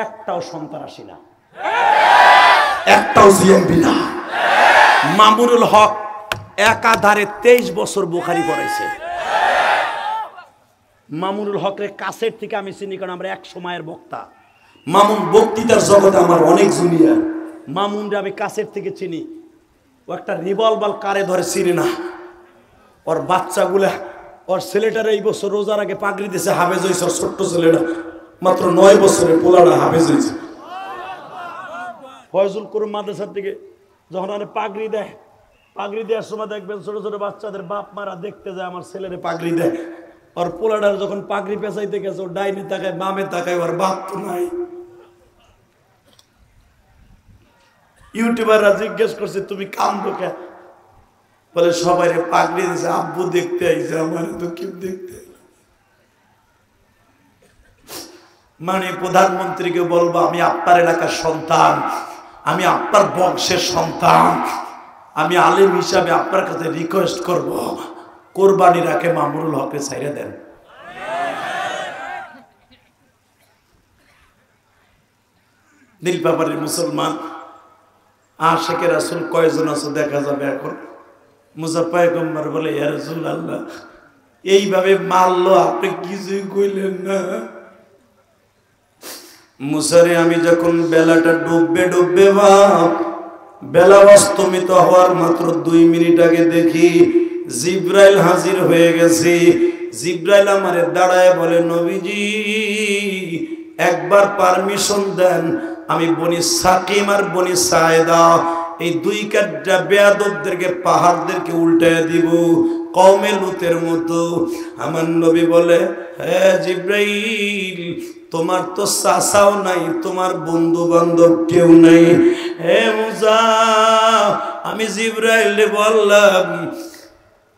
একটাও সন্ত্রাসী না, একটাও জিএমবি না। মামুনুল হক একাধারে 23 বছর বুখারী পড়াইছে। মামুনুল হকের কাছের থেকে আমি চিনি, কারণ আমরা এক সময়ের বক্তা। মামুন বক্তৃতার জগতে আমার অনেক জুনিয়র। মামুনরে আমি কাছের থেকে চিনি। ও একটা রিভলভার কারে ধরে চিনি না। ওর বাচ্চাগুলা, ওর ছেলেটার এই বছর রোজার আগে পাগড়ি দিয়েছে, হাফেজ হয়েছে। ওর ছোট্ট ছেলেটা মাত্র 9 বছরের পোলাটা হাফেজ হয়েছে। ফয়জুল করিম মাদ্রাসার থেকে যখন পাগড়ি দেয়, পাগড়ি দেওয়ার সময় দেখবেন ছোট ছোট বাচ্চাদের বাপ মারা দেখতে যায়, আমার ছেলেরে পাগড়ি দেয়। আর পোলাটার যখন পাগড়ি পেঁচাইতে গেছে, ওর ডাইনি তাকায়, বামে তাকায়, ওর বাপ তো নাই। ইউটিউবাররা জিজ্ঞেস করছে, তুমি কান্দো কে? বলে সবাই পাগড়ি দিয়েছে, আব্বু দেখতে আইছে, আমার তো কেউ দেখতে। মানে প্রধানমন্ত্রীকে বলবো আমি আপনার এলাকার সন্তান, আমি আপনার বংশের সন্তান, আমি আলেম হিসাবে আপনার কাছে রিকোয়েস্ট করব কোরবানির আগে মামুনুল হককে ছাইড়ে দেন। নীলফামারীর মুসলমান আশিকে রাসূল কয়জন আছে দেখা যাবে এখন। মুসা পয়গম্বর বলে ইয়া রাসূলুল্লাহ এইভাবে মারলো, আপনি কিছুই কইলেন না। মুসারে আমি যখন বেলাটা ডুববে বাপ, বেলা অস্তমিত হওয়ার মাত্র 2 মিনিট আগে দেখি জিব্রাইল হাজির হয়ে গেছে। জিব্রাইল আমারে দাঁড়ায় বলে নবীজি একবার পারমিশন দেন, আমি বনি সাকিম আর বনি সায়েদা এই 2 কাঠটা বেয়াদবদেরকে পাহাড়দেরকে উল্টায় দিব কওমে লুতের মতো। আমার নবী বলে হ্যাঁ জিব্রাইল, তোমার তো চাচাও নাই, তোমার বন্ধু বান্ধব কেউ নাই। হে মুসা, আমি জিব্রাইলে বললাম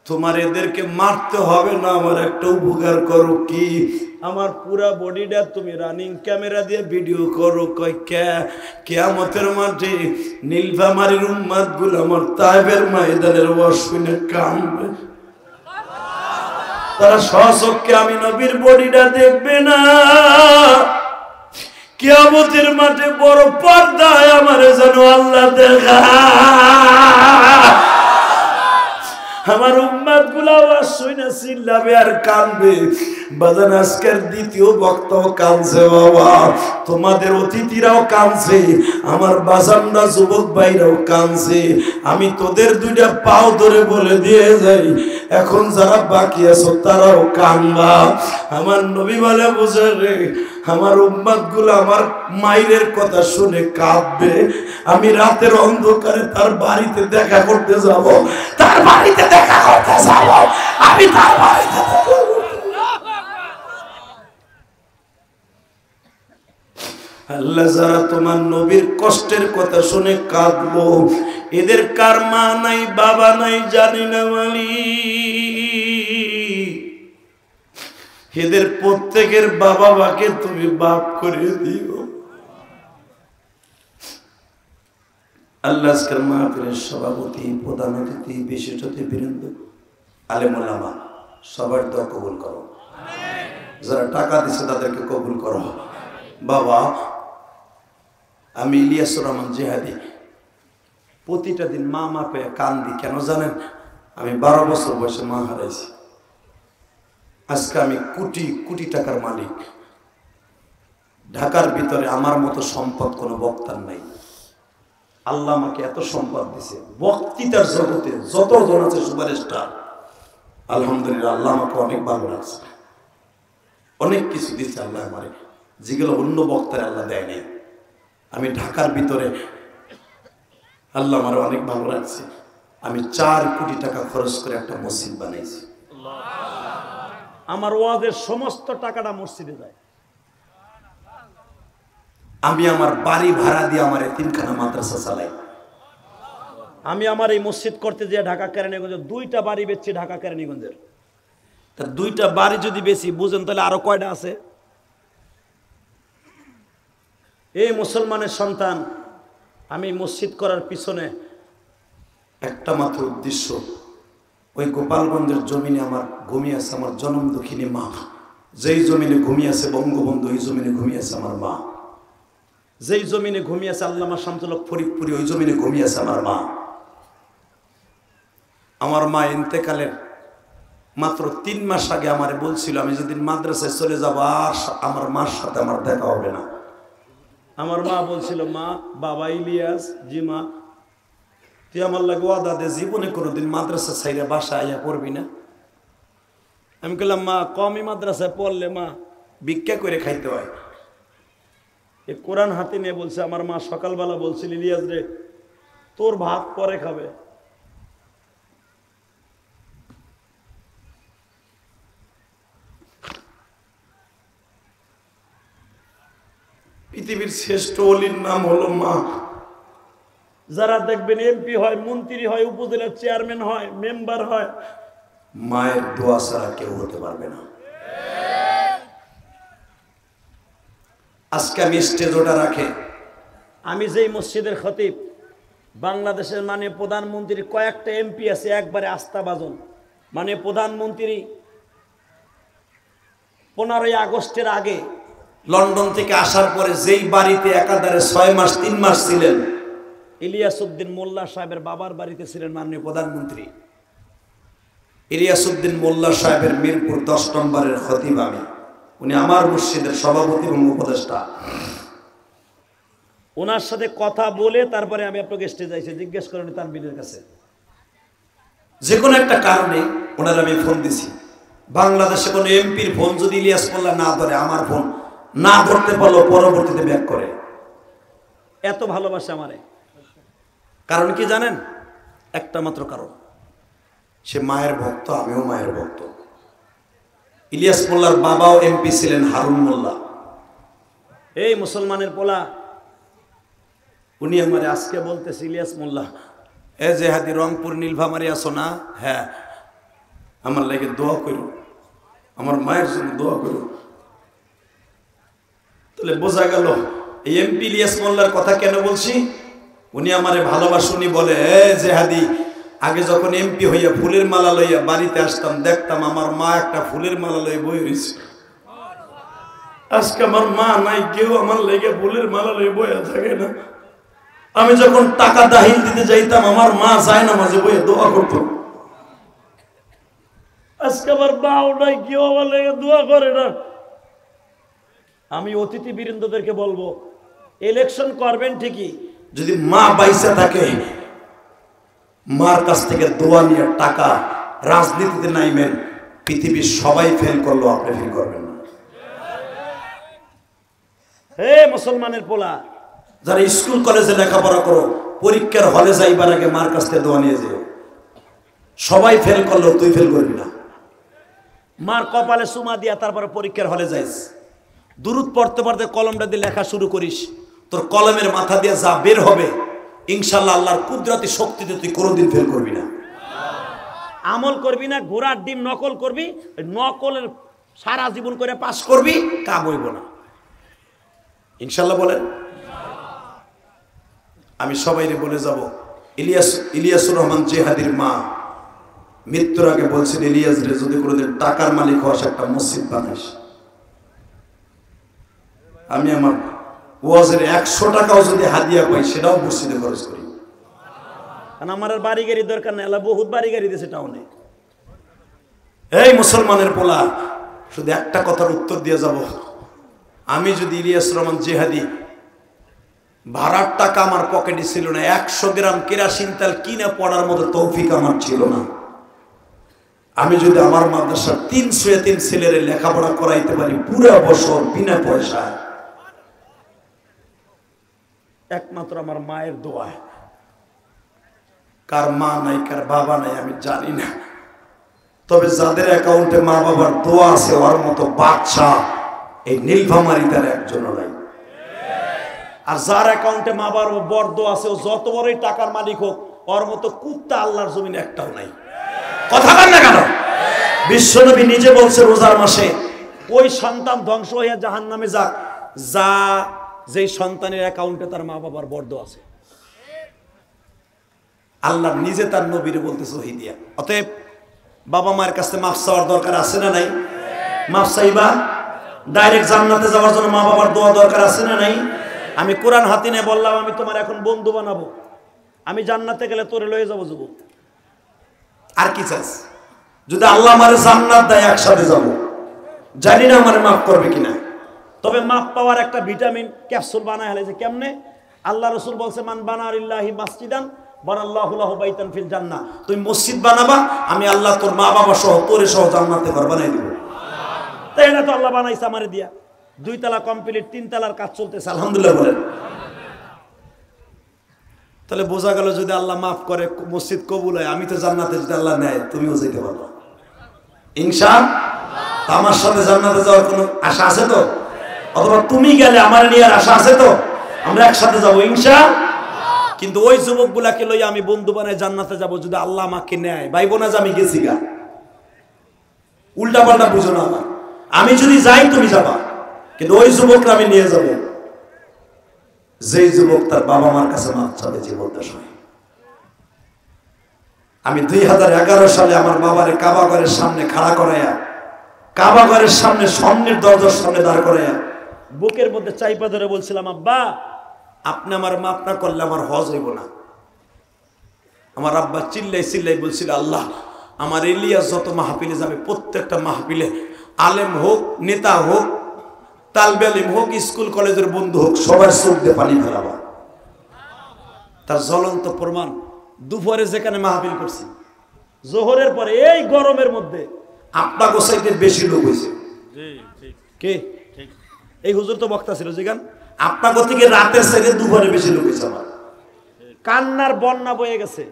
তোমার এদেরকে মারতে হবে না, আমার একটা উপকার করো। কি? আমার পুরা বডিটা তুমি রানিং ক্যামেরা দিয়ে ভিডিও করো। কয় কিয়ামতের মাঠে নীলফামারীর উম্মাত গুলো আমার তায়েবের ময়দানের ওয়াজ শুনে কাঁদবে, তারা স্বচক্ষে আমি নবীর বডিটা দেখবে না। কিয়ামতের মাঠে বড় পর্দায় আমারে যেন আল্লাহ দেখা। আমার উম্মাত গুলা ওয়াজ শুনে চিল্লাবে আর কাঁদবে। বাজান আজকের দ্বিতীয় বক্তাও কাঁদছে বাবা, তোমাদের অতিথিরাও কাঁদছে, আমার বাজানরা যুবক ভাইরাও কাঁদছে। আমি তোদের 2টা পাও ধরে বলে দিয়ে যাই, এখন যারা বাকি আছো তারাও কাঁদবা। আমার নবী বলে বুঝে রে, আমার উম্মাত গুলো আমার মায়ের কথা শুনে কাঁদবে। আমি রাতের অন্ধকারে তার বাড়িতে দেখা করতে যাব, তার বাড়িতে দেখা করতে যাব, আমি তার বাড়িতে আল্লাহ যারা তোমার নবীর কষ্টের কথা শুনে কাঁদলো, এদের কার মা নাই বাবা নাই জানি না মালিক, এদের প্রত্যেকের বাবা মাকে তুমি বাপ করে দিও। আল্লাহ আজকের মাহফিলের সভাপতি, প্রধান অতিথি, বিশিষ্ট অতিথিবৃন্দ, আলেম ওলামা সবার দোয়া কবুল করো। যারা টাকা দিচ্ছে তাদেরকে কবুল করো। বাবা আমি ইলিয়াসুর রহমান জিহাদি প্রতিটা দিন মা মা পেয়ে কান্দি, কেন জানেন? আমি 12 বছর বয়সে মা হারাইছি। আজকে আমি কোটি কোটি টাকার মালিক। ঢাকার ভিতরে আমার মতো সম্পদ কোনো বক্তার নাই। আল্লাহ আমাকে এত সম্পদ দিছে, বক্তৃতার জগতে যতজন আছে সুপারস্টার, আলহামদুলিল্লাহ আল্লাহ আমাকে অনেক ভালো লাগছে, অনেক কিছু দিচ্ছে আল্লাহ আমারে, যেগুলো অন্য বক্তারে আল্লাহ দেয় নাই। আমি ঢাকার ভিতরে আল্লাহ আমার অনেক ভালো লাগছে। আমি 4 কোটি টাকা খরচ করে একটা মসজিদ বানাইছি। আমার ওয়াজের সমস্ত টাকাটা মসজিদে যায়। আমি আমার বাড়ি ভাড়া দিয়ে আমার 3খানা মাদ্রাসা চালাই। আমি আমার এই মসজিদ করতে যে ঢাকা কেরানীগঞ্জে 2টা বাড়ি বেচছি। ঢাকা কেরানীগঞ্জের তার 2টা বাড়ি যদি বেশি বুঝেন তাহলে আরো কয়টা আছে? এই মুসলমানের সন্তান, আমি মসজিদ করার পিছনে একটা মাত্র উদ্দেশ্য, ওই গোপালগঞ্জের জমিনে আমার ঘুমিয়ে আছে আমার জনম দুঃখিনী মা। যেই জমিনে ঘুমিয়ে আছে বঙ্গবন্ধু, ওই জমিনে ঘুমিয়ে আছে আমার মা। যেই জমিনে ঘুমিয়ে আছে আল্লামা শামসুল হক ফরিদপুরি, ওই জমিনে ঘুমিয়ে আছে আমার মা। আমার মা ইন্তেকালের মাত্র 3 মাস আগে আমারে বলছিল আমি যেদিন মাদ্রাসায় চলে যাব আর আমার মার সাথে আমার দেখা হবে না। আমার মা বলছিল, মা বাবা ইলিয়াস, জি মা, তুই আমার লাগে ওয়াদা দে জীবনে কোনোদিন মাদ্রাসা ছাইরা বাসা আইয়া পড়বি না। আমি বললাম, মা কমই মাদ্রাসায় পড়লে মা ভিক্ষা করে খাইতে হয়। এ কোরআন হাতে নিয়ে বলছে, আমার মা সকালবেলা বলছিল, ইলিয়াস রে তোর ভাত পরে খাবে। পৃথিবীর শ্রেষ্ঠ ওলির নাম হলো মা। যারা দেখবেন এমপি হয়, মন্ত্রী হয়, উপজেলার চেয়ারম্যান হয়, মেম্বার হয়, মায়ের দোয়া ছাড়া কেউ হতে পারবে না। আজকে আমি স্টেজ ওটা রাখে, আমি যেই মসজিদের খতিব, বাংলাদেশের মানে প্রধানমন্ত্রী কয়েকটা এমপি আছে একবারে আস্থাভাজন। মানে প্রধানমন্ত্রী 15ই আগস্টের আগে লন্ডন থেকে আসার পরে যেই বাড়িতে একাধারে 6 মাস 3 মাস ছিলেন, ইলিয়াস উদ্দিন মোল্লা সাহেবের বাবার বাড়িতে ছিলেন মাননীয় প্রধানমন্ত্রী। ইলিয়াস উদ্দিন মোল্লা সাহেবের মিরপুর 10 নম্বরের খতিব আমি। উনি আমার মসজিদের সভাপতি এবং উপদেষ্টা। ওনার সাথে কথা বলে তারপরে আমি আপনাকে স্টেজে আইছি, জিজ্ঞেস করেন তানভীরের কাছে। যে কোনো একটা কারণে ওনার আমি ফোন দিছি। বাংলাদেশে কোনো এমপির ফোন যদি ইলিয়াস মোল্লা না ধরে, আমার ফোন না ধরতে পারলো পরবর্তীতে ব্যাক করে। এত ভালোবাসে আমারে। কারণ কি জানেন? একটা মাত্র কারণ, সে মায়ের ভক্ত, আমিও মায়ের ভক্ত। ইলিয়াস মোল্লার বাবাও এমপি ছিলেন, হারুন মোল্লা। এই মুসলমানের পোলা, উনি আমারে আজকে বলতেছে, ইলিয়াস মোল্লা এ যে হাদি রংপুর নীলফামারী আসো না, হ্যাঁ আমার লাগে দোয়া করো, আমার মায়ের জন্য দোয়া করো। তাহলে বোঝা গেল এই এমপি ইলিয়াস মোল্লার কথা কেন বলছি। উনি আমারে ভালোবাসুনি বলে, এ যে হাদি আগে যখন এমপি হইয়া ফুলের মালা লইয়া বাড়িতে আসতাম, দেখতাম আমার মা একটা ফুলের মালা লইয়া বই রয়েছে। আজকে আমার মা নাই, কেউ আমার লেগে ফুলের মালা লইয়া বইয়া থাকে না। আমি যখন টাকা দাহিল দিতে যাইতাম, আমার মা যায় না মাঝে বইয়া দোয়া করতো। আজকে আমার মাও নাই, কেউ আমার লেগে দোয়া করে না। আমি অতিথি বৃন্দদেরকে বলবো, ইলেকশন করবেন ঠিকই, যদি মা বাইসা থাকে, মার কাছ থেকে দোয়া নিয়ে টাকা রাজনীতিতে নাইবেন, পৃথিবীর সবাই ফেল করলো, আপনি ফেল করবেন না। হে মুসলমানের পোলা, যারা স্কুল কলেজে লেখাপড়া করো, পরীক্ষার হলে যাইবার আগে মার কাছ থেকে দোয়া নিয়ে যেও। সবাই ফেল করলো, তুই ফেল করবি না। মার কপালে চুমা দিয়া তারপরে পরীক্ষার হলে যাইস। দুরুদ পড়তে পড়তে কলমটা দিয়ে লেখা শুরু করিস, তোর কলমের মাথা দিয়ে যা বের হবে ইনশাল্লাহ আল্লাহর কুদরতি শক্তিতে তুই কোনোদিন ফেল করবি না। আমল করবি না, ঘোড়ার ডিম নকল করবি, নকলের সারা জীবন করে পাস করবি, কাম হইব না ইনশাল্লাহ। বলেন, আমি সবাইরে বলে যাব, ইলিয়াসুর রহমান জেহাদির মা মৃত্যুর আগে বলছেন, ইলিয়াস রে যদি কোনোদিন টাকার মালিক হওয়াস, একটা মসজিদ বানাইস। আমি আমার ওয়াজের 100 টাকাও যদি হাদিয়া পাই, সেটাও মসজিদে খরচ করি। কারণ আমার আর বাড়ি গাড়ি দরকার নেই, আল্লাহ বহুত বাড়ি গাড়ি দিয়েছে টাউনে। এই মুসলমানের পোলা, শুধু একটা কথার উত্তর দিয়ে যাব, আমি যদি ইলিয়াস রহমান জেহাদি ভাড়ার টাকা আমার পকেটে ছিল না, 100 গ্রাম কেরাসিন তেল কিনে পড়ার মতো তৌফিক আমার ছিল না, আমি যদি আমার মাদ্রাসার 303 ছেলের লেখাপড়া করাইতে পারি পুরো বছর বিনা পয়সায়, একমাত্র আমার মায়ের দোয়া। কার মা নাই, কার বাবা নাই আমি জানি না, তবে যাদের অ্যাকাউন্টে মা বাবার দোয়া আছে, ওর মতো বাচ্চা এই নীলফামারী তার একজনও নাই। আর যার অ্যাকাউন্টে মা বাবার বড় দোয়া আছে, ও যত বড়ই টাকার মালিক হোক, ওর মতো কুত্তা আল্লাহর জমিনে একটাও নাই। কথা বল না কেন? বিশ্বনবী নিজে বলছে রোজার মাসে, ওই সন্তান ধ্বংস হইয়া জাহান্নামে যাক, যা যেই সন্তানের অ্যাকাউন্টে তার মা বাবার বড় দোয়া আছে। আল্লাহ নিজে তার নবীরে বলতেছে ওহী দিয়া। অতএব বাবা মায়ের কাছে মাফ চাওয়ার দরকার আছে না নাই? মাফ চাইবা, ডাইরেক্ট জান্নাতে যাওয়ার জন্য মা বাবার দোয়া দরকার আছে না নাই? আমি কোরআন হাতে নিয়ে বললাম, আমি তোমার এখন বন্ধু বানাবো, আমি জান্নাতে গেলে তোরে লয়ে যাবো যুবক। আর কি চাস? যদি আল্লাহ আমারে জান্নাত দেয়, একসাথে যাব। জানি না আমারে মাফ করবে কিনা। তবে মাফ পাওয়ার একটা ভিটামিন ক্যাপসুল বানায় হলে, যে কেমনে? আল্লাহ রসুল বলছে, মান বানারিল্লাহি মাসজিদান বানাল্লাহু লাহু বাইতান ফিল জান্নাহ। তুই মসজিদ বানাবা, আমি আল্লাহ তোর মা বাবা সহ তোরে সহ জান্নাতে ঘর বানাই দিব। তাই না? তো আল্লাহ বানাইছে আমারে দিয়া। 2 তলা কমপ্লিট, 3 তলার কাজ চলতেছে, আলহামদুলিল্লাহ বলেন। তাহলে বোঝা গেল, যদি আল্লাহ মাফ করে, মসজিদ কবুল হয়, আমি তো জান্নাতে যদি আল্লাহ নেয়, তুমিও যেতে পারবা ইনশাআল্লাহ। আমার সাথে জান্নাতে যাওয়ার কোনো আশা আছে তো? অথবা তুমি গেলে আমার নিয়ে আশা আছে তো? আমরা একসাথে যাবো ইনশাআল্লাহ। কিন্তু ওই যুবকগুলাকে লইয়া আমি বন্ধু বানায় জান্নাতে যাব, যদি আল্লাহ আমাকে নেয়, ভাই বোনা যে আমি গেছি গা, উল্টা পাল্টা বুঝো না। আমি যদি যাই, তুমি যাবা। কিন্তু ওই যুবকরা আমি নিয়ে যাব যেই যুবক তার বাবা মার কাছে মাপ চাবে জীবনটা সময়। আমি 2011 সালে আমার বাবারে কাবা ঘরের সামনে খাড়া করাইয়া, কাবা ঘরের সামনে স্বর্ণের দরজার সামনে দাঁড় করাইয়া বুকের মধ্যে চাইপা ধরে বলছিলাম, আব্বা আপনি আমার মাপ না করলে আমার হজ হইব না। আমার আব্বা চিল্লাই চিল্লাই বলছিল, আল্লাহ আমার ইলিয়াস যত মাহফিলে যাবে প্রত্যেকটা মাহফিলে আলেম হোক, নেতা হোক, তালবে আলিম হোক, স্কুল কলেজের বন্ধু হোক, সবার চোখ দিয়ে পানি ফেলাবা। তার জ্বলন্ত প্রমাণ দুপুরে যেখানে মাহফিল করছি, জোহরের পরে এই গরমের মধ্যে আপনা গোসাইতে বেশি লোক হয়েছে। কে এই হুজুর তো বক্তা ছিল যেখান আপনা থেকে রাতের সাইডে দুপুরে বেশি লোক হয়েছে। আমার কান্নার বন্যা বয়ে গেছে।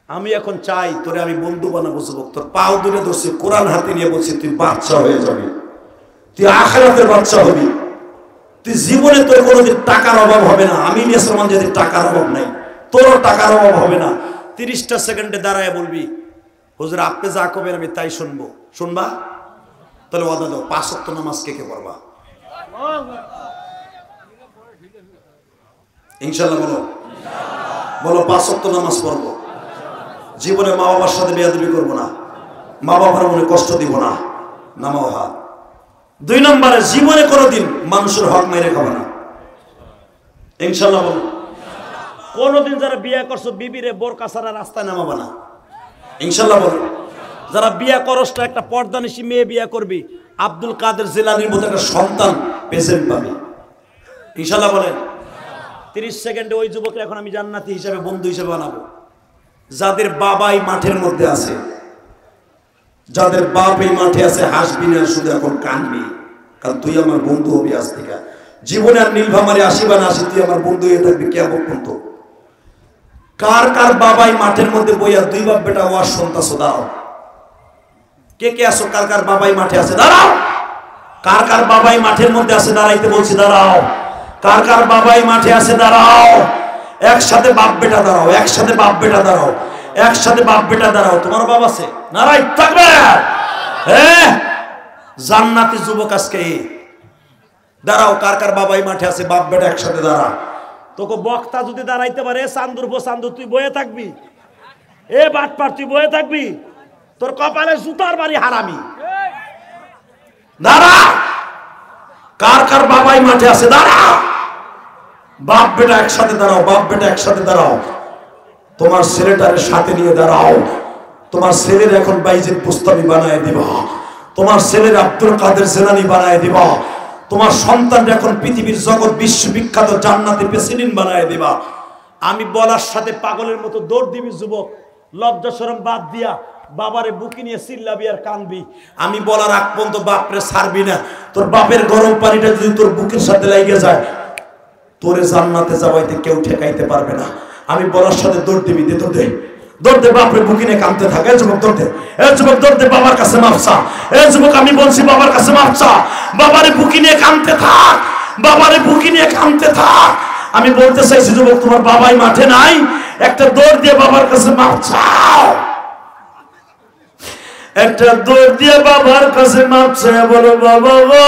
আমি এখন চাই তোরে আমি বন্ধু বানাবো যুবক, তোর পাও দূরে ধরছি, কোরআন হাতে নিয়ে বলছি তুই বাচ্চা হয়ে যাবি, তুই আখিরাতের বাচ্চা হবি, তুই জীবনে তোর কোনোদিন টাকার অভাব হবে না। আমি মুসলমান যদি টাকার অভাব নাই, তোরও টাকার অভাব হবে না। 30টা সেকেন্ডে দাঁড়ায় বলবি, হুজুর আপনি যা করবেন আমি তাই শুনবো। শুনবা? তাহলে ওয়াদা দাও, 5 ওয়াক্ত নামাজ কে কে পড়বা? ইনশাআল্লাহ বলো, বলো 5 ওয়াক্ত নামাজ পড়বো। জীবনে মা বাবার সাথে বেয়াদবি করবো না, মা বাবার মনে কষ্ট দিব না। নামাও হাত। 2 নম্বরে জীবনে কোনোদিন মানুষের হক মেরে খাবে না। ইনশাআল্লাহ বলো। কোনদিন যারা বিয়ে করছো বিবিরে বোরকা ছাড়া রাস্তায় নামাবা না। ইনশাআল্লাহ বলো। যারা বিয়ে করছটা একটা পর্দানিশী মেয়ে বিয়ে করবি, আব্দুল কাদের জিলানীর মতো একটা সন্তান পেশেন্ট পাবি। ইনশাআল্লাহ বলেন। 30 সেকেন্ডে ওই যুবকের এখন আমি জান্নাতি হিসাবে বন্ধু হিসেবে বানাবো। যাদের বাবাই মাঠের মধ্যে আছে, যাদের বাপ এই মাঠে আছে, হাসবি না, শুধু এখন কানবি, কারণ তুই আমার বন্ধু হবি আজ থেকে। জীবনে আর নীলভামারে আসিবা না আসি, তুই আমার বন্ধু হয়ে থাকবি কিয়ামত পর্যন্ত। কার কার বাবাই মাঠের মধ্যে বইয়া 2 বাপ বেটা ওয়াজ শুনতাছো? দাঁড়াও। কে কে আসো? কার কার বাবাই মাঠে আছে? দাঁড়াও। কার কার বাবাই মাঠের মধ্যে আছে? দাঁড়াইতে বলছি, দাঁড়াও। কার কার বাবাই মাঠে আছে? দাঁড়াও। একসাথে বাপ বেটা দাঁড়াও, একসাথে বাপ বেটা দাঁড়াও, একসাথে বাপ বেটা দাঁড়াও। তোমার বাপ আছে? নারাই থাকবে। হ্যাঁ, জান্নাতি যুবক আজকে দাঁড়াও। কার কার বাবাই মাঠে আছে? বাপ বেটা একসাথে দাঁড়া। তোকে বক্তা যদি দাঁড়াইতে পারে, চান্দুর চান্দুর তুই বয়ে থাকবি। এ বাটপার তুই বয়ে থাকবি, তোর কপালে জুতার বাড়ি হারামি। দাঁড়া। কার কার বাবাই মাঠে আছে? দাঁড়া। বাপ বেটা একসাথে দাঁড়াও, বাপ বেটা একসাথে দাঁড়াও। তোমার ছেলেটার সাথে নিয়ে দাঁড়াও। তোমার ছেলের এখন বাইজিদ বুস্তামি বানায় দিবা, তোমার ছেলের আব্দুল কাদের জিলানী বানায় দিবা, তোমার সন্তান এখন পৃথিবীর জগৎ বিশ্ববিখ্যাত জান্নাতি প্রেসিডেন্ট বানায় দিবা। আমি বলার সাথে পাগলের মতো দৌড় দিবি যুবক, লজ্জা শরম বাদ দিয়া বাবারে বুকি নিয়ে চিল্লাবি আর কানবি। আমি বলার আগ পর্যন্ত বাপরে ছাড়বি না। তোর বাপের গরম পানিটা যদি তোর বুকের সাথে লেগে যায়, তোরে জান্নাতে যাওয়াইতে কেউ ঠেকাইতে পারবে না। আমি বলার সাথে দৌড় দিবি, দে তো দে, দৌড় দে। বাপরে বুকি নিয়ে কাঁদতে থাকে। এ যুবক দৌড় দে, এ যুবক দৌড় দে, বাবার কাছে মাপ চা। এ যুবক আমি বলছি বাবার কাছে মাপ চা। বাবারে বুকি নিয়ে কাঁদতে থাক, বাবারে বুকি নিয়ে কাঁদতে থাক। আমি বলতে চাইছি যুবক, তোমার বাবাই মাঠে নাই, একটা দৌড় দিয়ে বাবার কাছে মাপ চাও। একটা দৌড় দিয়ে বাবার কাছে মাপ চাই, বলো বাবা গো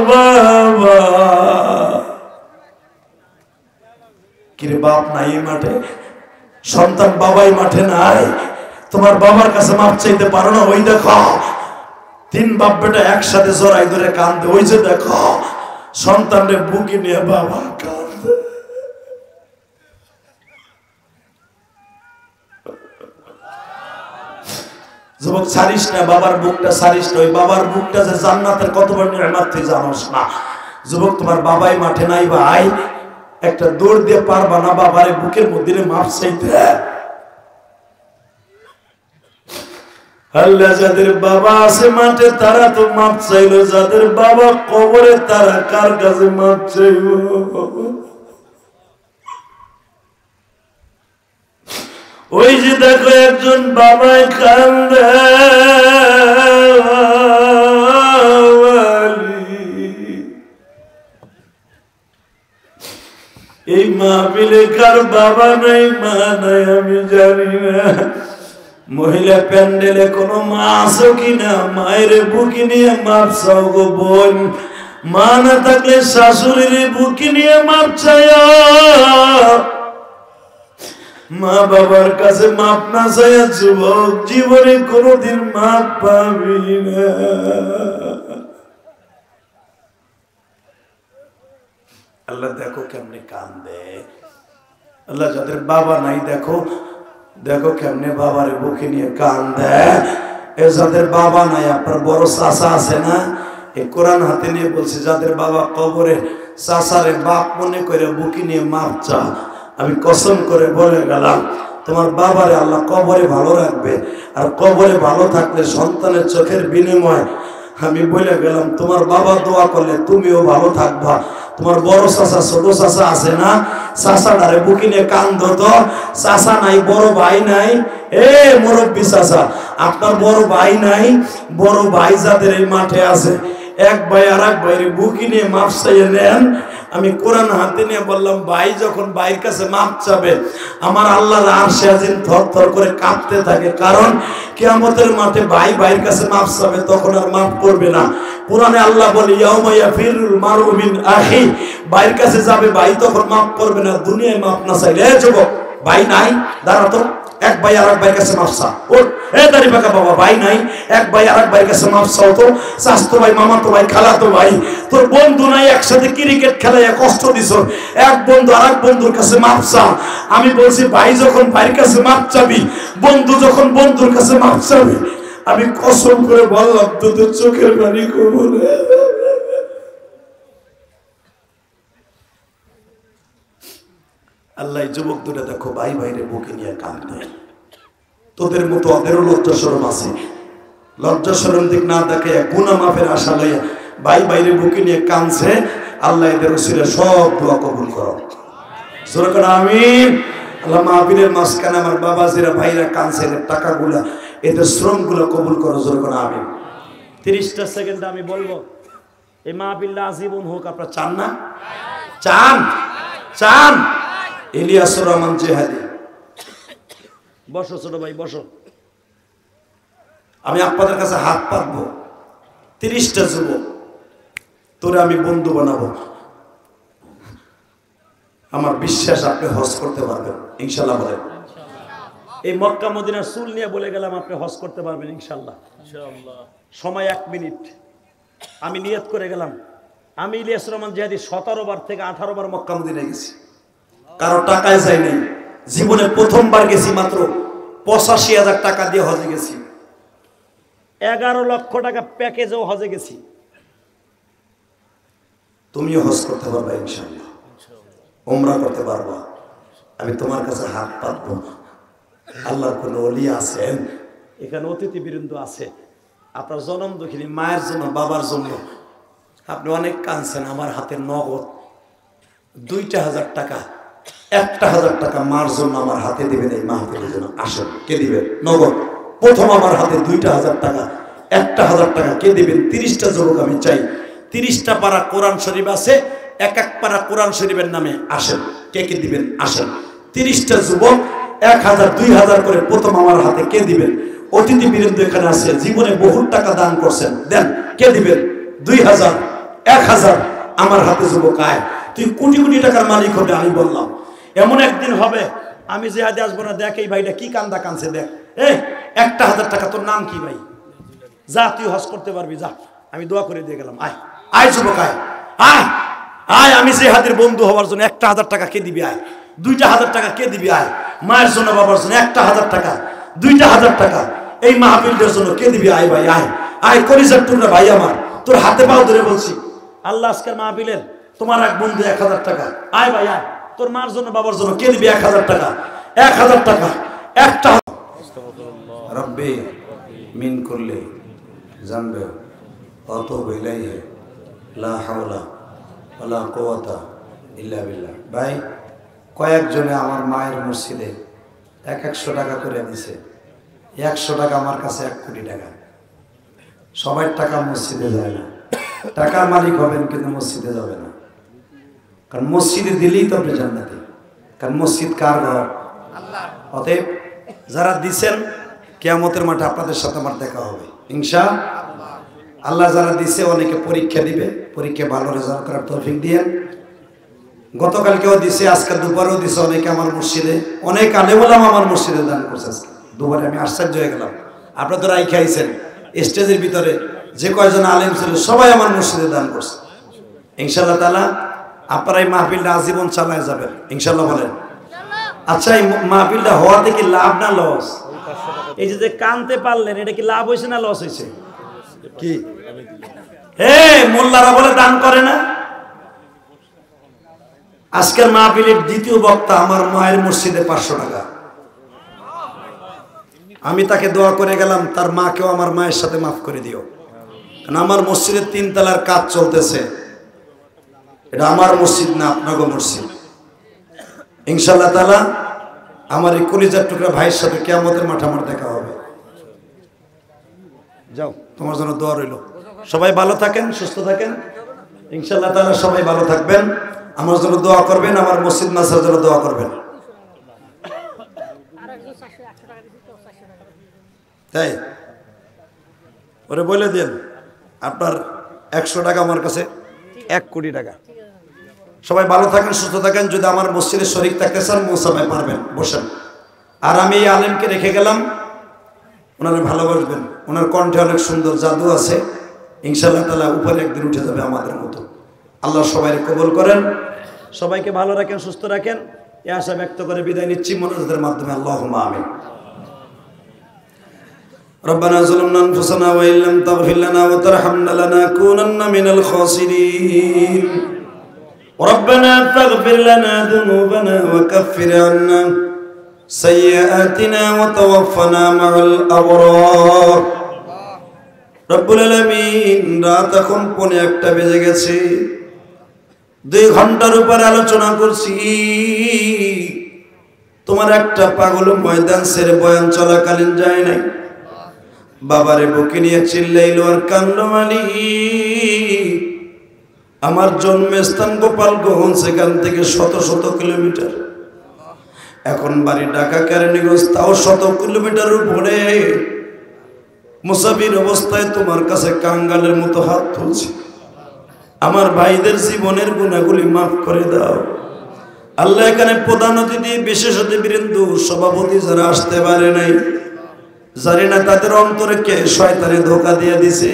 বাবা। কিরে বাপ নাই মাঠে, সন্তান বাবাই মাঠে নাই, তোমার বাবার কাছে মাপ চাইতে পারো না? ওই দেখো 3 বাপ বেটা একসাথে জড়াই ধরে কান্দে। ওই যে দেখো সন্তানরে বুকে নিয়ে বাবা কান্দে। যুবক ছাড়িস না, বাবার বুকটা ছাড়িস না। ওই বাবার বুকটা যে জান্নাতের কত বড় নিয়ামত তুই জানোস না। যুবক তোমার বাবাই মাঠে নাই ভাই, একটা দৌড় দিয়ে পারবা না বাবারে বুকের মধ্যে মাপ চাইতে? আল্লাহ যাদের বাবা আছে মাঠে তারা তো মাপ চাইলো, যাদের বাবা কবরে তারা কার কাছে মাপ চাইব? ওই যে দেখো একজন বাবাই কান্দে, এই মাহফিলে কার বাবা নাই মা নাই আমি জানি না। মহিলা প্যান্ডেলে কোনো মা আছো কিনা, মায়ের বুকি নিয়ে মাপ চাও গো বোন। মা না থাকলে শাশুড়ির বুকি নিয়ে মাপ চাই। মা বাবার কাছে মাপ না চাইয়া যুবক জীবনে কোনোদিন মাপ পাবি না। আল্লাহ দেখো কেমনে কান্দে। আল্লাহ যাদের বাবা নাই দেখো দেখো কেমনে বাবারে বুকে নিয়ে কান্দে। এ যাদের বাবা নাই, আপনার বড় চাচা আছে না, এই কোরআন হাতে নিয়ে বলছে যাদের বাবা কবরে চাচারে বাপ মনে করে বুকে নিয়ে মাপ চা। আমি কসম করে বলে গেলাম তোমার বাবারে আল্লাহ কবরে ভালো রাখবে। আর কবরে ভালো থাকলে সন্তানের চোখের বিনিময় আমি বলে গেলাম তোমার বাবা দোয়া করলে তুমিও ভালো থাকবা। তোমার বড় চাচা ছোট চাচা আছে না, চাচাটারে বুকে নিয়ে কান্দো তো। চাচা নাই, বড় ভাই নাই, এ মুরব্বী চাচা আপনার বড় ভাই নাই, বড় ভাই যাদের এই মাঠে আছে এক ভাই আর এক ভাইয়ের বুকে নিয়ে মাপ চাইয়ে নেন। আমি কোরআন হাতে নিয়ে বললাম ভাই যখন ভাইয়ের কাছে মাপ চাবে আমার আল্লাহর আরশে আজিম থরথর করে কাঁপতে থাকে। কারণ কিয়ামতের মাঠে ভাই ভাইয়ের কাছে মাপ চাবে তখন আর মাপ করবে না। কোরআনে আল্লাহ বলে ইয়াউমা ইয়াফিরুল মারউ মিন আখি, ভাইয়ের কাছে যাবে ভাই তখন মাপ করবে না। দুনিয়ায় মাপ না চাইলে এ যুবক ভাই নাই দাঁড়া তো, এক ভাই আর এক ভাইয়ের কাছে মাপ চা। ওর এ দাড়ি পাকা বাবা ভাই নাই, এক ভাই আর এক ভাইয়ের কাছে মাপ চাও তো। চাচতো ভাই, মামাতো ভাই, খালাতো ভাই, তোর বন্ধু নাই একসাথে ক্রিকেট খেলায় কষ্ট দিছ, এক বন্ধু আর এক বন্ধুর কাছে মাপ চা। আমি বলছি ভাই যখন ভাইয়ের কাছে মাপ চাবি, বন্ধু যখন বন্ধুর কাছে মাপ চাবি, আমি কসম করে বললাম তোদের চোখের পানি কবলে। আল্লাহ যুবক দুটা দেখো ভাই ভাইরে বুকে নিয়ে কাঁদে। তোদের মতো ওদেরও লজ্জা শরম আছে, লজ্জা শরম দিক না দেখে গুনাহ মাফের আশা লইয়া ভাই ভাইরে বুকে নিয়ে কাঁদছে। আল্লাহ এদের উসিলা সব দোয়া কবুল করো। জোরে করে আমিন। আল্লাহ মাহফিলের মাঝখানে আমার বাবাজিরা ভাইরা কাঁদছে, এদের টাকাগুলা এদের শ্রমগুলো কবুল করো। জোরে করে আমিন। 30টা সেকেন্ডে আমি বলবো এই মাহফিলটা আজীবন হোক। আপনারা চান না? চান? চান? ইলিয়াসুর রহমান জিহাদি বসো, ছোট ভাই বসো। আমি আপনাদের কাছে হাত পাতবো। 30টা যুবক তোরে আমি বন্ধু বানাবো। আমার বিশ্বাস আপনি হজ করতে পারবেন ইনশাল্লাহ। বলেন এই মক্কা মদিনার চুল নিয়ে বলে গেলাম আপনি হজ করতে পারবেন ইনশাল্লাহ। সময় 1 মিনিট। আমি নিয়ত করে গেলাম আমি ইলিয়াসুর রহমান জিহাদি 17 বার থেকে 18 বার মক্কা মদিনায় গেছি। কারো টাকায় যাই নাই। জীবনে প্রথমবার গেছি মাত্র 85,000 টাকা দিয়ে হজে গেছি। 11 লক্ষ টাকা প্যাকেজেও হজে গেছি। তুমিও হজ করতে পারবা ইনশাআল্লাহ, উমরা করতে পারবা। আমি তোমার কাছে হাত পাতবো। আল্লাহর কোন ওলি আছেন এখানে, অতিথিবৃন্দ আছে, আপনার জনম দুঃখিনী মায়ের জন্য বাবার জন্য আপনি অনেক কাঁদছেন। আমার হাতে নগদ 2,000 টাকা, 1,000 টাকা মার জন্য আমার হাতে দিবেন এই মাহফিলের জন্য। আসেন, কে দিবেন নগদ? প্রথম আমার হাতে 2,000 টাকা, 1,000 টাকা কে দিবেন? 30টা যুবক আমি চাই। 30টা পারা কোরআন শরীফ আছে, এক এক পারা কোরআন শরীফের নামে। আসেন, কে কে দিবেন? আসেন। 30টা যুবক 1,000 2,000 করে প্রথম আমার হাতে কে দিবেন? অতিথিবৃন্দ এখানে আছে, জীবনে বহু টাকা দান করছেন, দেন। কে দিবেন? 2,000 1,000 আমার হাতে যুবক আয়। তুই কোটি কোটি টাকার মালিক হবে। আমি বললাম এমন একদিন হবে আমি জিহাদে আসবো না। দেখ এই ভাইটা কি কান্দা কানছে, দেখ। এই 1,000 টাকা, তোর নাম কি ভাই? যা তুই হজ করতে পারবি, যা। আমি দোয়া করে দিয়ে গেলাম। আয় আয় যুবক আয়, আয় আয়। আমি জিহাদের বন্ধু হওয়ার জন্য 1,000 টাকা কে দিবি? আয়। 2,000 টাকা কে দিবি? আয়। মায়ের জন্য বাবার জন্য 1,000 টাকা, 2,000 টাকা এই মাহফিলদের জন্য কে দিবি? আয় ভাই আয়, আয় কলিজার টুকরা ভাই আমার, তোর হাতে পাও ধরে বলছি আল্লাহ আজকের মাহফিলের তোমার এক বন্ধু 1,000 টাকা। আয় ভাই আয়, তোর মার জন্য বাবার জন্য কে দিবি? 1,000 টাকা, 1,000 টাকা। একটা রব্বে মিন করলে জানবে অত বেলাই লা হাওলা ওয়ালা কুওয়াতা ইল্লা বিল্লাহ। ভাই কয়েকজনে আমার মায়ের মসজিদে 100 টাকা করে দিছে। 100 টাকা আমার কাছে 1 কোটি টাকা। সবার টাকা মসজিদে যায় না। টাকার মালিক হবেন কিন্তু মসজিদে যাবে না, কারণ মসজিদে দিলেই তো আপনি জান্নাতে। কারণ মসজিদ কার ঘর? আল্লাহ। অতএব যারা দিছেন কিয়ামতের মাঠে আপনাদের সাথে আমার দেখা হবে ইনশাআল্লাহ। আল্লাহ যারা দিছে অনেকে পরীক্ষা দিবে, পরীক্ষা ভালো রেজাল্ট করার তৌফিক দিয়েন। গতকালকেও দিছে, আজকে দুবারও দিছে অনেকে আমার মসজিদে, অনেক আলেম ওলামা আমার মসজিদে দান করছে আজকে দুবারে। আমি আশ্চর্য হয়ে গেলাম, আপনারা তো রাই খাইছেন স্টেজের ভিতরে যে কয়জন আলেম ছিল সবাই আমার মসজিদে দান করছে। ইনশাআল্লাহ তাআলা আপনারা এই মাহফিলটা আজীবন চালায় যাবেন ইনশাআল্লাহ বলেন। আচ্ছা, এই মাহফিলটা হওয়াতে কি লাভ না লস? এই যে কানতে পারলেন, এটা কি লাভ হয়েছে না লস হয়েছে? কি মোল্লারা বলে দান করে না? আজকের মাহফিলের দ্বিতীয় বক্তা আমার মায়ের মসজিদে 500 টাকা। আমি তাকে দোয়া করে গেলাম, তার মাকেও আমার মায়ের সাথে মাফ করে দিও, কারণ আমার মসজিদের 3 তলার কাজ চলতেছে। এটা আমার মসজিদ না, আপনাকে মসজিদ। ইনশাআল্লাহ তাআলা আমার এই কলিজার টুকরা ভাইয়ের সাথে কিয়ামতের মাঠে আমার দেখা হবে। যাও, তোমার জন্য দোয়া রইল। সবাই ভালো থাকেন, সুস্থ থাকেন ইনশাআল্লাহ তাআলা। সবাই ভালো থাকবেন, আমার জন্য দোয়া করবেন, আমার মসজিদ মাসার জন্য দোয়া করবেন। তাই ওরে বলে দেন আপনার 100 টাকা আমার কাছে 1 কোটি টাকা। সবাই ভালো থাকেন, সুস্থ থাকেন। যদি আমার মসজিদে শরীক থাকতে চান মৌসামে পারবেন, বসেন। আর আমি এই আলেমকে রেখে গেলাম, ওনারা ভালোবাসবেন। ওনার কণ্ঠে অনেক সুন্দর জাদু আছে, ইনশাআল্লাহ তাআলা উপরে একদিন উঠে যাবে আমাদের মতো। আল্লাহ সবাই কবুল করেন, সবাইকে ভালো রাখেন, সুস্থ রাখেন, এই আশা ব্যক্ত করে বিদায় নিচ্ছি মোনাজাতের মাধ্যমে। আল্লাহুম্মা আমিন। ربنا ظلمنا أنفسنا وإن لم تغفر لنا وترحمنا لنكونن من الخاسرين. ربنا فاغفر لنا ذنوبنا وكفر عنا سيئاتنا وتوفنا مع الأبرار. রব্বুল আলামিন, রাত এখন 1:15 বেজে গেছে। 2 ঘন্টার উপর আলোচনা করছি। তোমার একটা পাগল ময়দান ছেড়ে বয়ান চলাকালীন যায় নাই। বাবারে বুকে নিয়ে চিল্লাইল আর কান্দ। মালিক, আমার জন্মস্থান গোপালগঞ্জ, সেখান থেকে 100 কিলোমিটার। এখন বাড়ি ঢাকা কেরানীগঞ্জ, তাও 100 কিলোমিটার উপরে। মুসাফির অবস্থায় তোমার কাছে কাঙ্গালের মতো হাত তুলছি। আমার ভাইদের জীবনের গুনাহগুলি মাফ করে দাও আল্লাহ। এখানে প্রধান অতিথি, বিশেষ অতিথিবৃন্দ, সভাপতি যারা আসতে পারে নাই, জানি না তাদের অন্তরে কে শয়তানে ধোঁকা দিয়ে দিছে।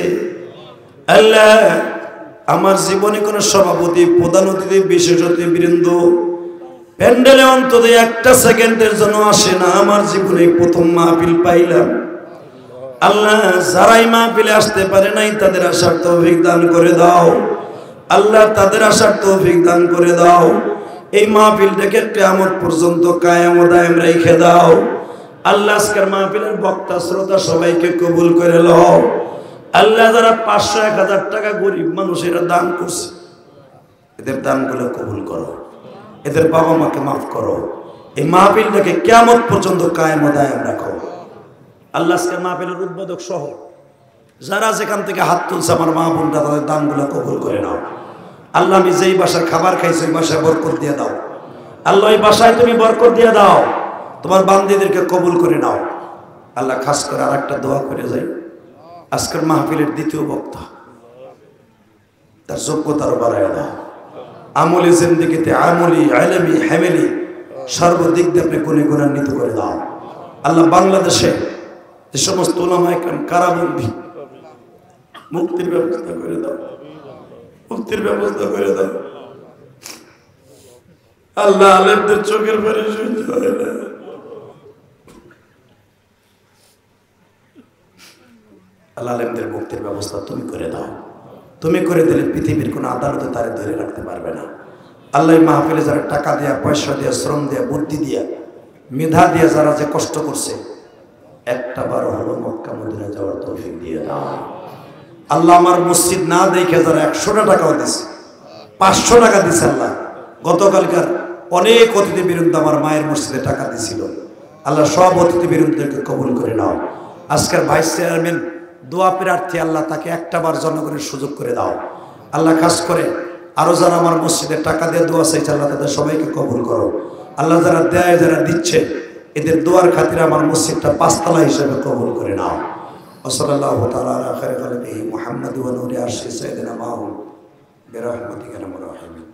আল্লাহ, আমার জীবনে কোনো সভাপতি, প্রধান অতিথি, বিশেষ অতিথিবৃন্দ প্যান্ডেলে অন্তত 1 সেকেন্ডের জন্য আসে না। আমার জীবনে প্রথম মাহফিল পাইলাম। আল্লাহ, যারাই মাহফিলে আসতে পারে নাই তাদের আসার তৌফিক দান করে দাও আল্লাহ, তাদের আসার তৌফিক দান করে দাও। এই মাহফিলটাকে কিয়ামত পর্যন্ত কায়েম ও দায়েম রেখে দাও আল্লাহ। আজকের মাহফিলের বক্তা শ্রোতা সবাইকে কবুল করে লও আল্লাহ। যারা 500-1000 টাকা গরিব মানুষেরা দান করছে, এদের দানগুলো কবুল করো, এদের বাবা মাকে মাফ করো। এই মাহফিলটাকে কিয়ামত পর্যন্ত কায়েম ও দায়েম রাখো আল্লাহ। আজকের মাহফিলের উদ্বোধক সহ যারা যেখান থেকে হাত তুলছে, আমার মা বোনরা, তাদের দানগুলো কবুল করে নাও আল্লাহ। আমি যেই বাসায় খাবার খাইছি ওই বাসায় বরকত দিয়ে দাও আল্লাহ। ওই বাসায় তুমি বরকত দিয়ে দাও, তোমার বান্দীদেরকে কবুল করে নাও আল্লাহ। খাস করে আর একটা দোয়া করে যাই, আজকের মাহফিলের দ্বিতীয় বক্তা, তার যোগ্যতার বাড়ায় দাও। আমলি জিন্দেগিতে, আমলি, ইলমি, হেমেলি সর্বদিক দিয়ে আপনি গুণে গুণান্বিত করে দাও আল্লাহ। বাংলাদেশে যে সমস্ত উলামায়ে কেরাম কারাবন্দী, মুক্তির ব্যবস্থা করে দাও, মুক্তির ব্যবস্থা করে দাও আল্লাহ। আলেমদের চোখের পানি সহ্য হয় না আল্লাহ। আলেমদের মুক্তির ব্যবস্থা তুমি করে দাও। তুমি করে দিলে পৃথিবীর কোনো আদালতে তারে ধরে রাখতে পারবে না আল্লাহ। এই মাহফিলে যারা টাকা দিয়া, পয়সা দিয়া, শ্রম দিয়া, বুদ্ধি দিয়া, মেধা দিয়া যারা যে কষ্ট করছে, একটা বারো হলো মক্কা মদিনা যাওয়ার তৌফিক দিয়ে দাও আল্লাহ। আমার মসজিদ না দেখে যারা 100 টাকাও দিছে, 500 টাকা দিছে আল্লাহ। গতকালকার অনেক অতিথিবৃন্দ আমার মায়ের মসজিদে টাকা দিছিল আল্লাহ। সব অতিথিবৃন্দকে কবুল করে নাও। আজকের ভাইস চেয়ারম্যান দোয়া প্রার্থী আল্লাহ, তাকে একটাবার জনগণের সুযোগ করে দাও আল্লাহ। খাস করে আরো যারা আমার মসজিদে টাকা দিয়ে দোয়া চাইছে আল্লাহ, তাদের সবাইকে কবুল করো আল্লাহ। যারা দেয়, যারা দিচ্ছে, এদের দোয়ার খাতিরে আমার মসজিদটা 5 তলা হিসেবে কবুল করে নাও। সাল্লাল্লাহু তাআলা আলা খায়রি খালকিহি মুহাম্মাদ ওয়া নূরি আরশি সাইয়্যিদিনা মাহু বিরহমাতিকা ইয়া রাহমান।